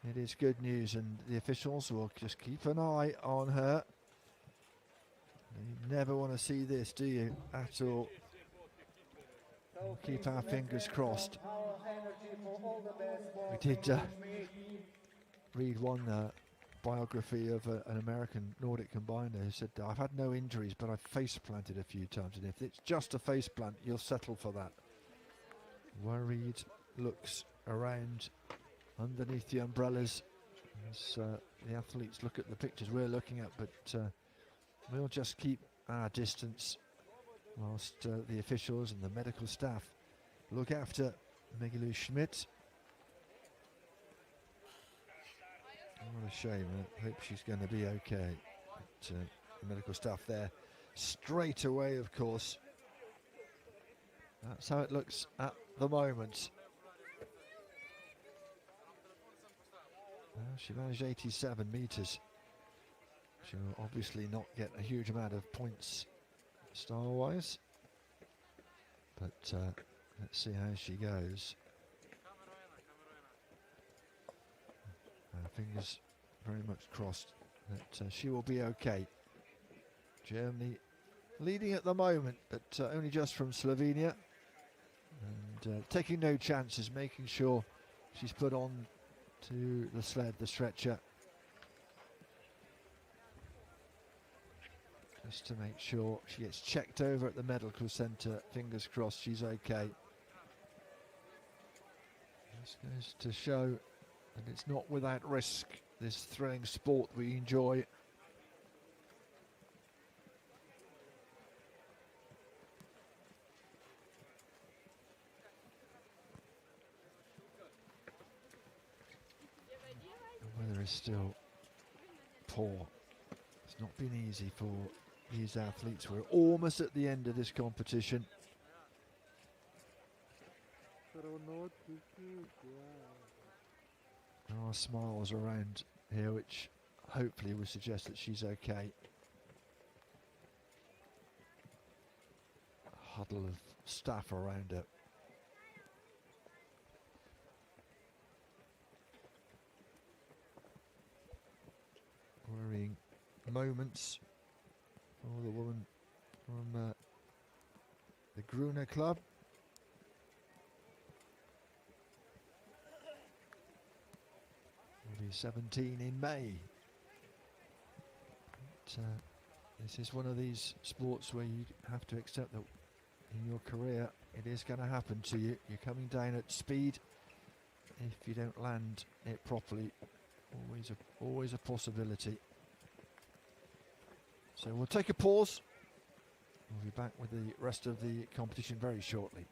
It is good news, and the officials will just keep an eye on her. You never want to see this, do you, at all? We'll keep our fingers crossed. We did read one biography of an American Nordic Combiner who said, I've had no injuries, but I've face planted a few times, and if it's just a face plant, you'll settle for that. Worried looks around underneath the umbrellas as the athletes look at the pictures we're looking at, but we'll just keep our distance whilst the officials and the medical staff look after Michaela Schmidt. What a shame. I hope she's going to be okay. But, the medical staff there straight away, of course. That's how it looks at the moment. She managed 87 metres. She'll obviously not get a huge amount of points star-wise, but let's see how she goes. Fingers very much crossed that she will be okay. Germany leading at the moment, but only just from Slovenia, and taking no chances, making sure she's put on to the sled, the stretcher, just to make sure she gets checked over at the medical centre. Fingers crossed she's okay. This goes to show that it's not without risk, this thrilling sport we enjoy. The weather is still poor. It's not been easy for these athletes. We're almost at the end of this competition. There are smiles around here, which hopefully would suggest that she's okay. A huddle of staff around her. Worrying moments for the woman from the Gruner Club. Will be 17 in May. But, this is one of these sports where you have to accept that in your career it is going to happen to you. You're coming down at speed. If you don't land it properly, always a possibility. So we'll take a pause. We'll be back with the rest of the competition very shortly.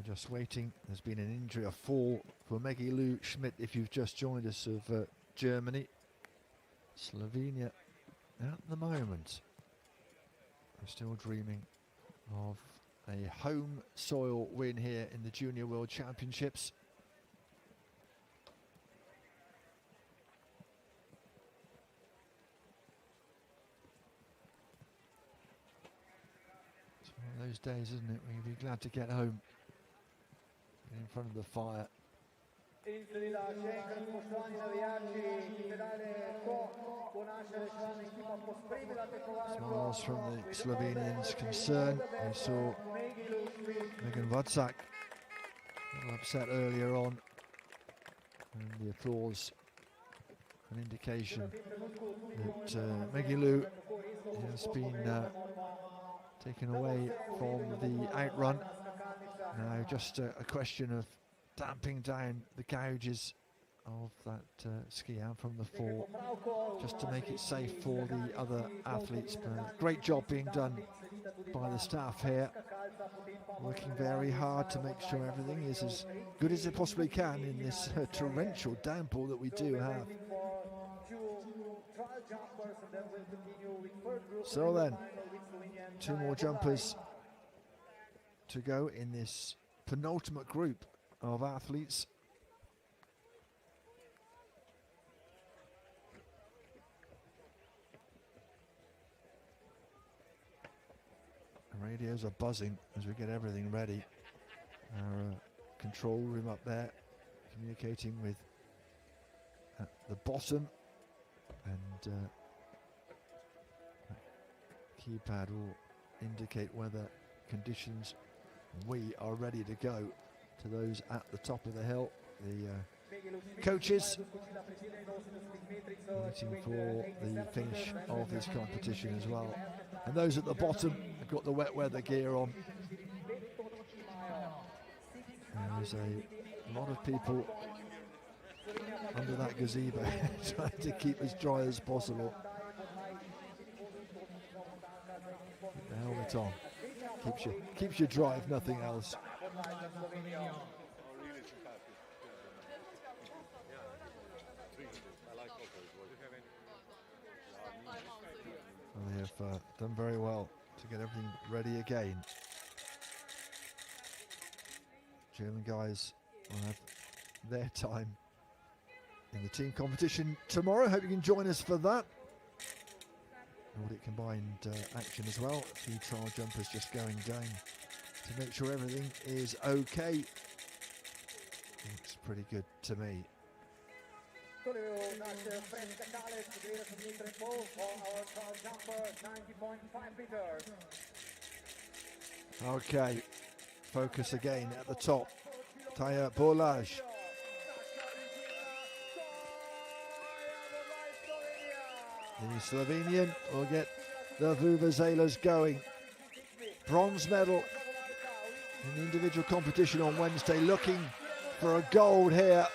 Just waiting. There's been an injury, a fall for Maggie Lou Schmidt, if you've just joined us, of Germany. Slovenia at the moment are still dreaming of a home soil win here in the Junior World Championships. It's one of those days, isn't it, when you'll be glad to get home. In front of the fire. Smiles from the Slovenians concerned. We saw Megan Wadzak a little upset earlier on, and the applause an indication that Maggie Lou has been taken away from the outrun. Now just a question of damping down the gouges of that ski out from the fall, just to make it safe for the other athletes. But great job being done by the staff here, working very hard to make sure everything is as good as it possibly can in this torrential downpour that we do have. So then, two more jumpers to go in this penultimate group of athletes. Radios are buzzing as we get everything ready. Our control room up there, communicating with at the bottom, and keypad will indicate whether conditions we are ready to go to those at the top of the hill. The coaches waiting for the finish of this competition as well, and those at the bottom have got the wet weather gear on. There's a lot of people under that gazebo trying to keep as dry as possible. Keep the helmet on. Keeps you dry if nothing else. Well, they have done very well to get everything ready again. German guys will have their time in the team competition tomorrow. Hope you can join us for that. Nordic Combined action as well. A few trial jumpers just going down to make sure everything is okay. Looks pretty good to me. Okay, focus again at the top. Taya Borlaj. The Slovenian will get the Vuvuzelas going. Bronze medal in the individual competition on Wednesday, looking for a gold here.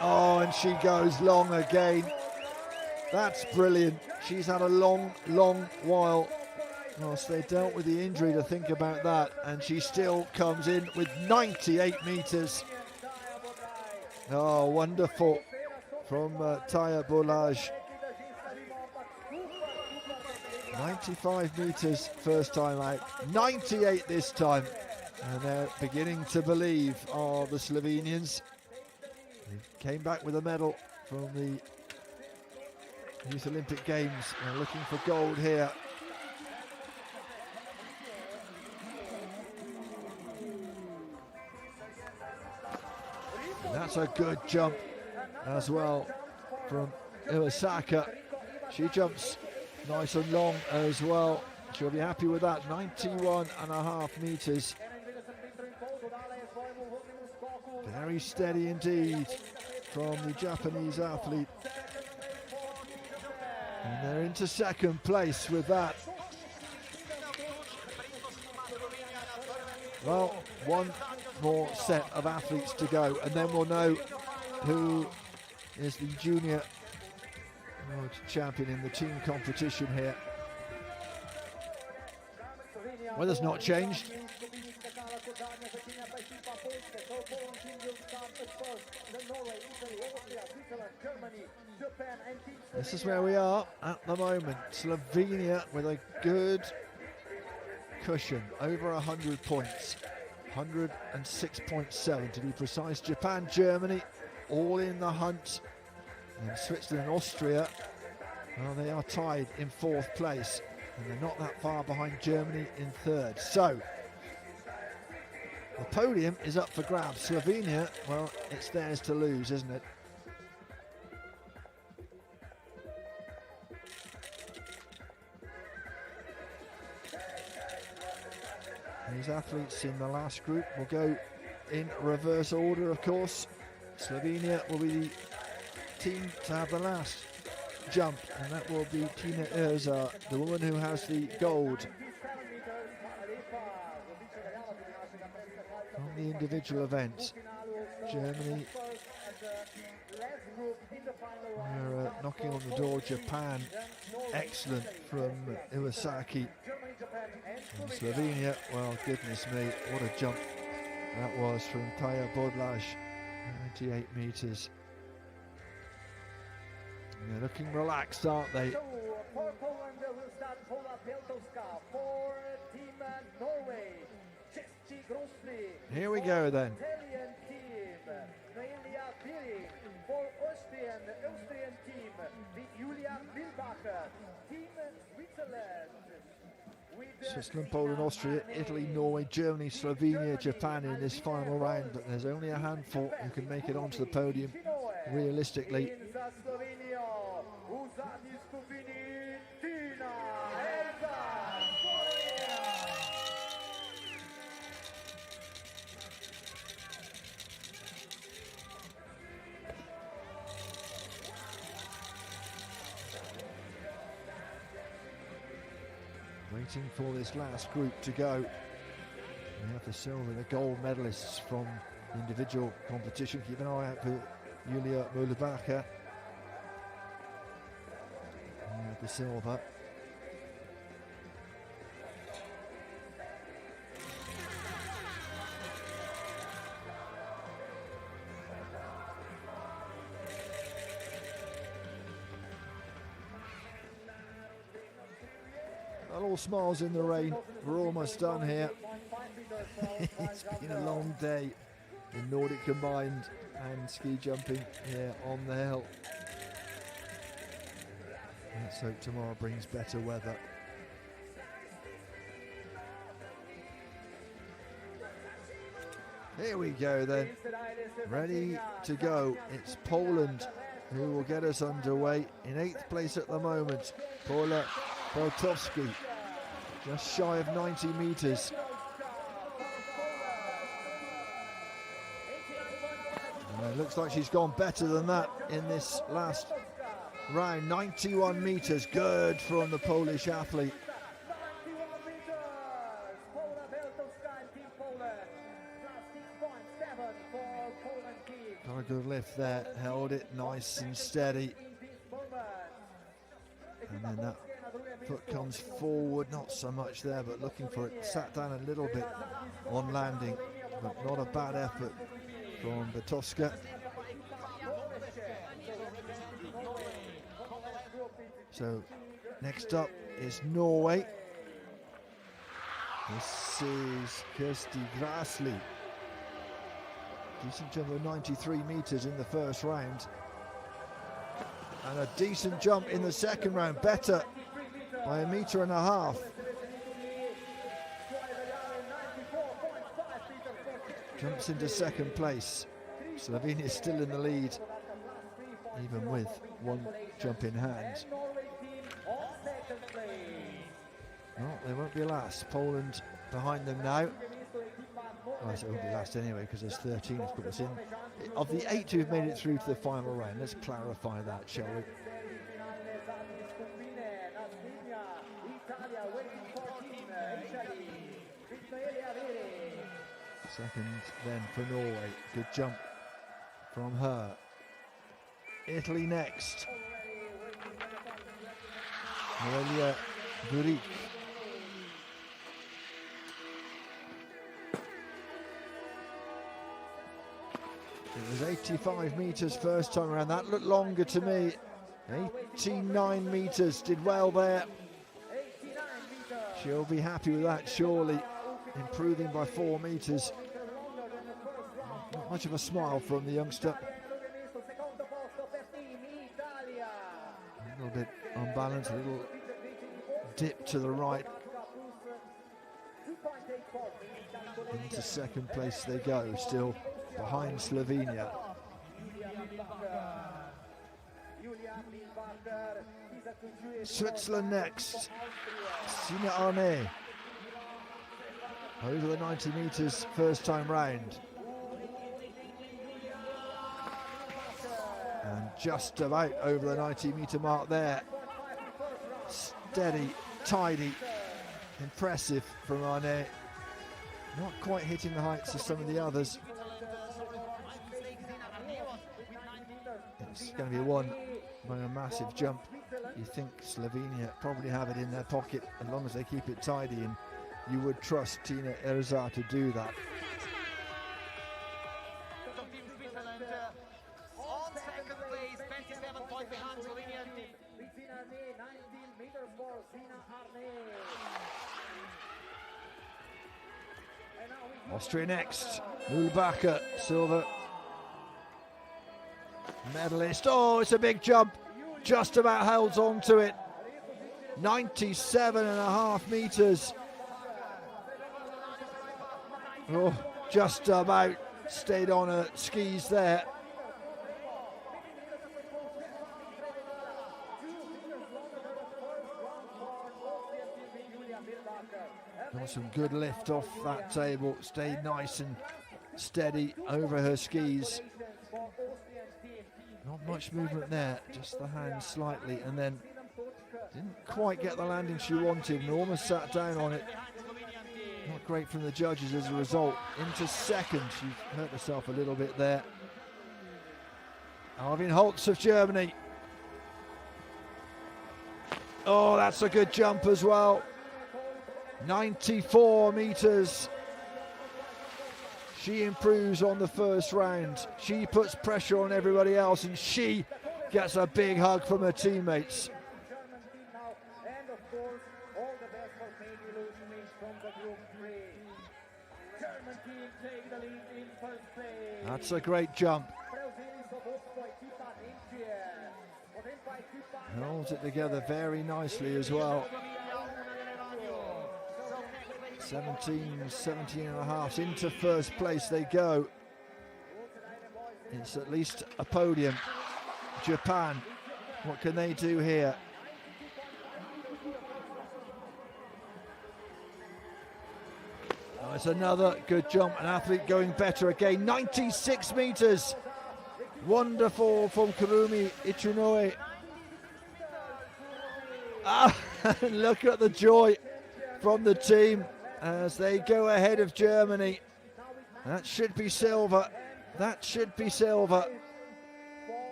Oh, and she goes long again. That's brilliant. She's had a long while whilst they dealt with the injury to think about that, and she still comes in with 98 meters. Oh, wonderful from Taya Borlaj. 95 meters first time out, 98 this time, and they're beginning to believe, are the Slovenians. They came back with a medal from the Youth Olympic Games and looking for gold here. And that's a good jump as well from Iwasaka. She jumps nice and long as well. She'll be happy with that. 91.5 meters. Very steady indeed from the Japanese athlete. And they're into second place with that. Well, one more set of athletes to go, and then we'll know who is the junior world champion in the team competition here. Weather's not changed. This is where we are at the moment. Slovenia with a good cushion, over 100 points, 106.7 to be precise. Japan, Germany, all in the hunt. And Switzerland and Austria, well, they are tied in fourth place, and they're not that far behind Germany in third. So the podium is up for grabs. Slovenia, well, it's theirs to lose, isn't it? These athletes in the last group will go in reverse order, of course. Slovenia will be the team to have the last jump, and that will be Tina Erza, the woman who has the gold on the individual event. Germany are knocking on the door. Japan, excellent from Iwasaki. And Slovenia, well, goodness me, what a jump that was from Taya Borlaj, 98 meters. They're looking relaxed, aren't they? So, for Poland will start Pola Pieltowska. For Team Norway, Czesty Grosny. Here we go then. Italian team, Noelia Biri. For Austrian team, the Julia Switzerland, Poland, Austria, Italy, Norway, Germany, Slovenia, Japan in this final round, but there's only a handful who can make it onto the podium realistically. Waiting for this last group to go. We have the silver, the gold medalists from the individual competition. Keep an eye out for Julia Mühlbacher. The silver. All smiles in the rain. We're almost done here. It's been a long day in Nordic Combined and ski jumping here on the hill. Let's hope tomorrow brings better weather. Here we go then. Ready to go. It's Poland who will get us underway. In 8th place at the moment, Paula Beltowski. Just shy of 90 metres. It looks like she's gone better than that in this last round. 91 metres, good from the Polish athlete. Got a good lift there, held it nice and steady. And then that foot comes forward, not so much there, but looking for it. Sat down a little bit on landing, but not a bad effort from Batoska. So next up is Norway. This is Kirsti Grasli. Decent jump of 93 metres in the first round. And a decent jump in the second round, better by 1.5 meters. Jumps into second place. Slovenia is still in the lead, even with one jump in hand. Well, they won't be last. Poland behind them now. Well, it won't be last anyway because there's 13 who've put us in. Of the 8 who've made it through to the final round, let's clarify that, shall we? Second then for Norway. Good jump from her. Italy next. Noelia Guric. It was 85 metres first time around. That looked longer to me. 89 metres, did well there. She'll be happy with that, surely. Improving by 4 metres. Not much of a smile from the youngster. A little bit unbalanced, a little dip to the right. Into second place they go, still behind Slovenia. Switzerland next. Sina Arne. Over the 90 metres first time round. And just about over the 90 metre mark there. Steady, tidy, impressive from Arne. Not quite hitting the heights of some of the others. It's going to be won by a massive jump. You think Slovenia probably have it in their pocket as long as they keep it tidy, and you would trust Tina Erzar to do that. On second place, 27 points behind Slovenia. Austria next. Mühlbacher, silver medalist. Oh, it's a big jump. Just about held on to it. 97.5 metres. Oh, just about stayed on her skis there. Got some good lift off that table, stayed nice and steady over her skis. Not much movement there, just the hand slightly, and then didn't quite get the landing she wanted and almost sat down on it. Not great from the judges as a result. Into second, she hurt herself a little bit there. Arvin Holtz of Germany. Oh, that's a good jump as well. 94 meters. She improves on the first round. She puts pressure on everybody else, and she gets a big hug from her teammates. And of course, all the best for Maggie Lou from the group 3. German team take the lead in first place. That's a great jump. Holds it together very nicely as well. 17 and a half into first place they go. It's at least a podium. Japan, what can they do here? Oh, it's another good jump, an athlete going better again. 96 meters. Wonderful from Kurumi Ichinoe. Ah, look at the joy from the team as they go ahead of Germany. That should be silver. That should be silver.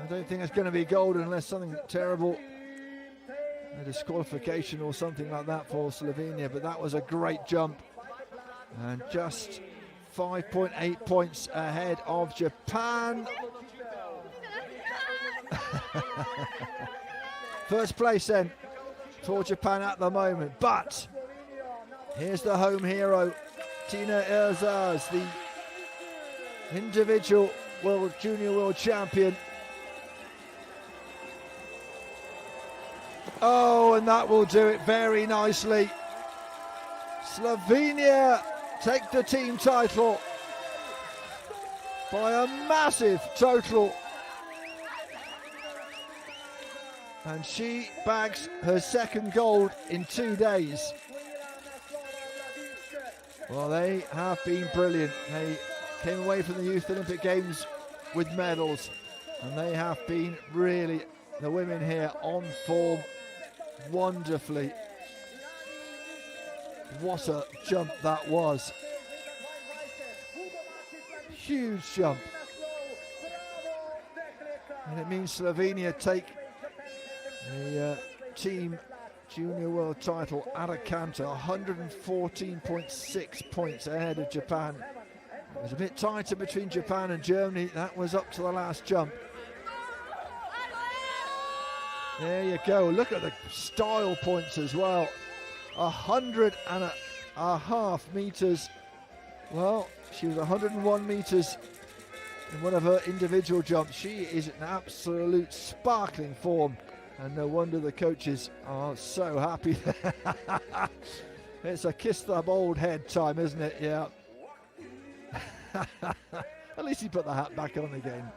I don't think it's going to be gold unless something terrible, a disqualification or something like that for Slovenia, but that was a great jump. And just 5.8 points ahead of Japan. First place then for Japan at the moment, but here's the home hero, Tina Erzaz, the individual junior world champion. Oh, and that will do it very nicely. Slovenia take the team title by a massive total. And she bags her second gold in 2 days. Well, they have been brilliant. They came away from the Youth Olympic Games with medals, and they have been really, the women here, on form wonderfully. What a jump that was. Huge jump. And it means Slovenia take the team junior world title at a canter, 114.6 points ahead of Japan. It was a bit tighter between Japan and Germany. That was up to the last jump. There you go. Look at the style points as well. 100.5 meters. Well, she was 101 meters in one of her individual jumps. She is in absolute sparkling form, and no wonder the coaches are so happy. It's a kiss the old head time, isn't it? Yeah. At least he put the hat back on again.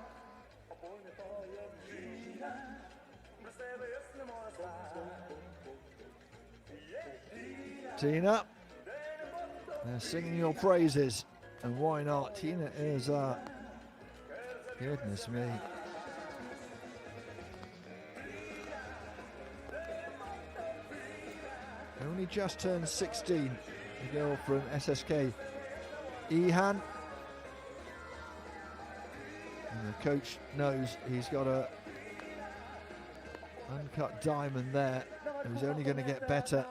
Tina, they're singing your praises, and why not? Tina is, goodness me. Only just turned 16, the girl from SSK, Ihan. And the coach knows he's got a uncut diamond there, who's only going to get better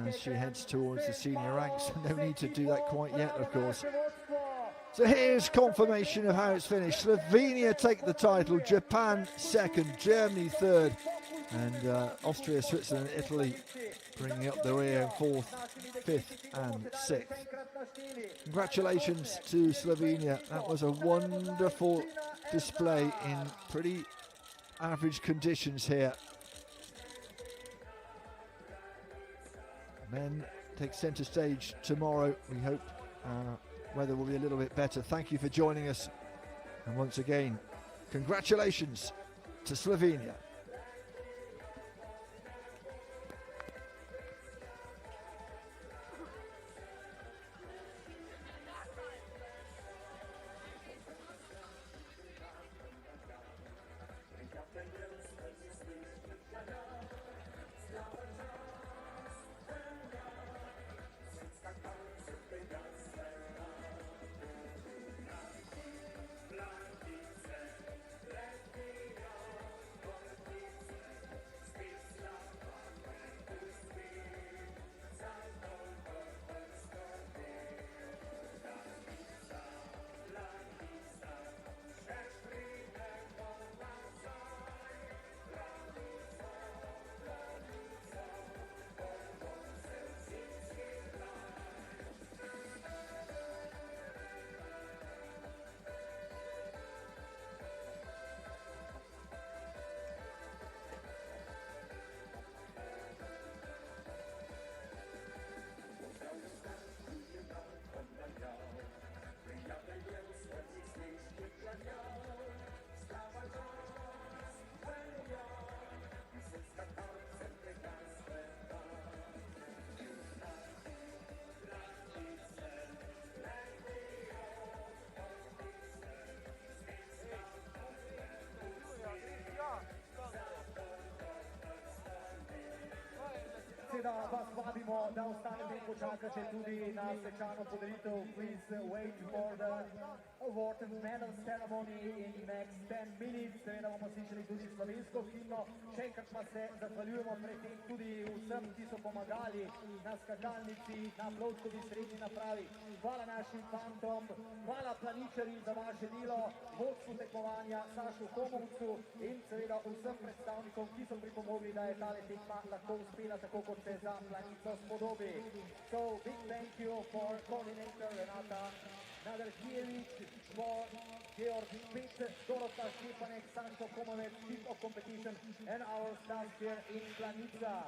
as she heads towards the senior ranks. No need to do that quite yet, of course. So here's confirmation of how it's finished. Slovenia take the title, Japan second, Germany third, and Austria, Switzerland, Italy bringing up the rear in fourth, fifth and sixth. Congratulations to Slovenia. That was a wonderful display in pretty average conditions here. Men take centre stage tomorrow. We hope weather will be a little bit better. Thank you for joining us. And once again, congratulations to Slovenia. Da vas vabimo, da ostanete in počakate tudi na svečano podelitev. Please wait for the award and medal ceremony in next 10 minutes. Seveda bomo slišali tudi slovensko himno. Še enkrat pa se zahvaljujemo predtem tudi vsem, ki so pomagali na skakalnici, na Plotkovi srednji napravi. Hvala našim fantom, hvala planičarji za vaše delo, vodstvu tekmovanja Sašu Homovcu in seveda vsem predstavnikom, ki so pripomogli, da je tale tekma lahko uspela tako, kot se za Planico spodobi. So big thank you for coordinator Renata Nadarkijević, for Georg Pitt, Dorota Štepanek, Sašo Homovec, chief of competition, and our staff here in Planica.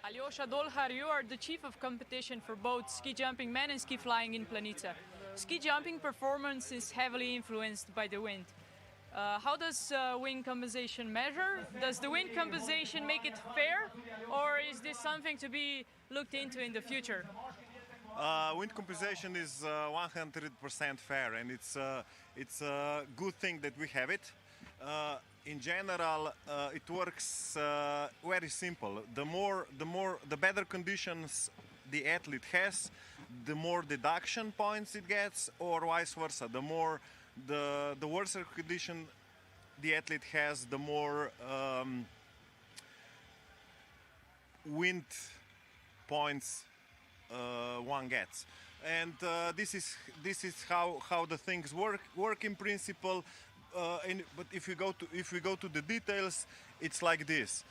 Alyosha Dolhar, you are the chief of competition for both ski jumping men and ski flying in Planica. Ski jumping performance is heavily influenced by the wind. How does wind compensation measure? Does the wind compensation make it fair, or is this something to be looked into in the future? Wind compensation is 100% fair, and it's a good thing that we have it. In general, it works very simple. The better conditions the athlete has, the more deduction points it gets, or vice versa. The worse condition the athlete has, the more wind points one gets. And this is how the things work in principle. But if we go to the details, it's like this.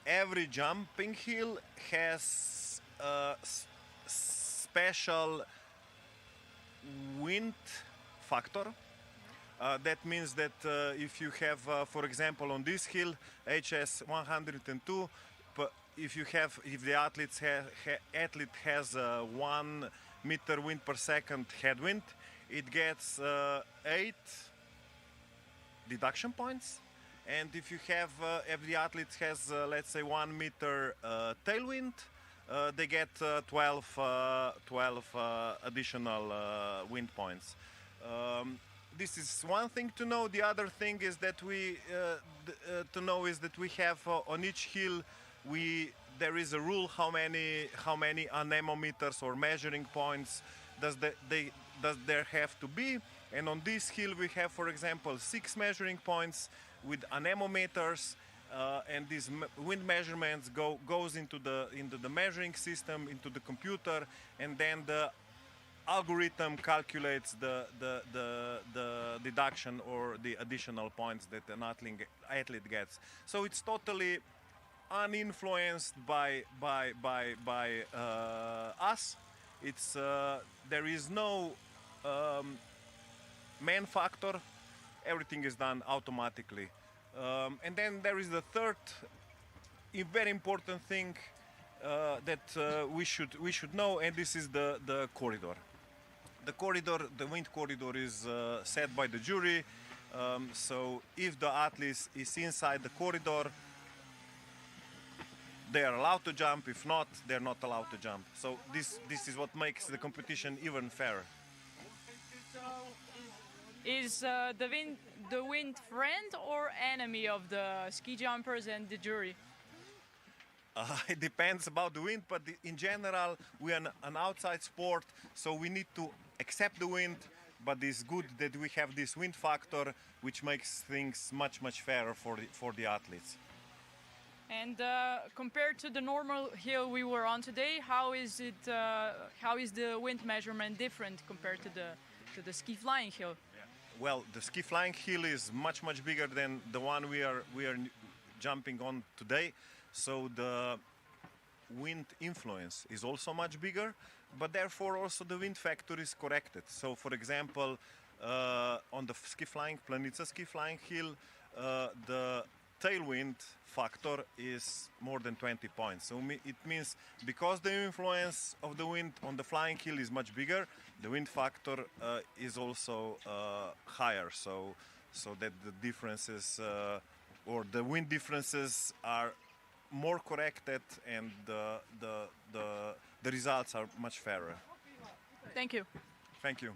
Every jumping hill has a special wind factor. That means that if you have, for example, on this hill, HS 102, if the athlete has 1 meter wind per second headwind, it gets 8 deduction points. And if the athlete has, let's say, 1 meter tailwind, they get 12 additional wind points. this is one thing to know. The other thing is that we have on each hill there is a rule how many anemometers or measuring points does there have to be. And on this hill we have, for example, 6 measuring points with anemometers, and these wind measurements goes into the measuring system, into the computer, and then the algorithm calculates the deduction or the additional points that an athlete gets. So it's totally uninfluenced by us. It's there is no man factor. Everything is done automatically. And then there is the third very important thing that we should know, and this is the corridor. The wind corridor is set by the jury. So if the athlete is inside the corridor, they are allowed to jump. If not, they're not allowed to jump. So this is what makes the competition even fairer. Is the wind friend or enemy of the ski jumpers and the jury? It depends about the wind, but in general, we are an outside sport, so we need to accept the wind. But it's good that we have this wind factor, which makes things much fairer for the athletes. And compared to the normal hill we were on today, how is the wind measurement different compared to the ski flying hill? Well, the ski flying hill is much bigger than the one we are jumping on today, so the wind influence is also much bigger, but therefore also the wind factor is corrected. So, for example, on the Planica ski flying hill, the tailwind factor is more than 20 points. So it means because the influence of the wind on the flying hill is much bigger, the wind factor is also higher. So that the differences or the wind differences are more corrected, and the results are much fairer. Thank you. Thank you.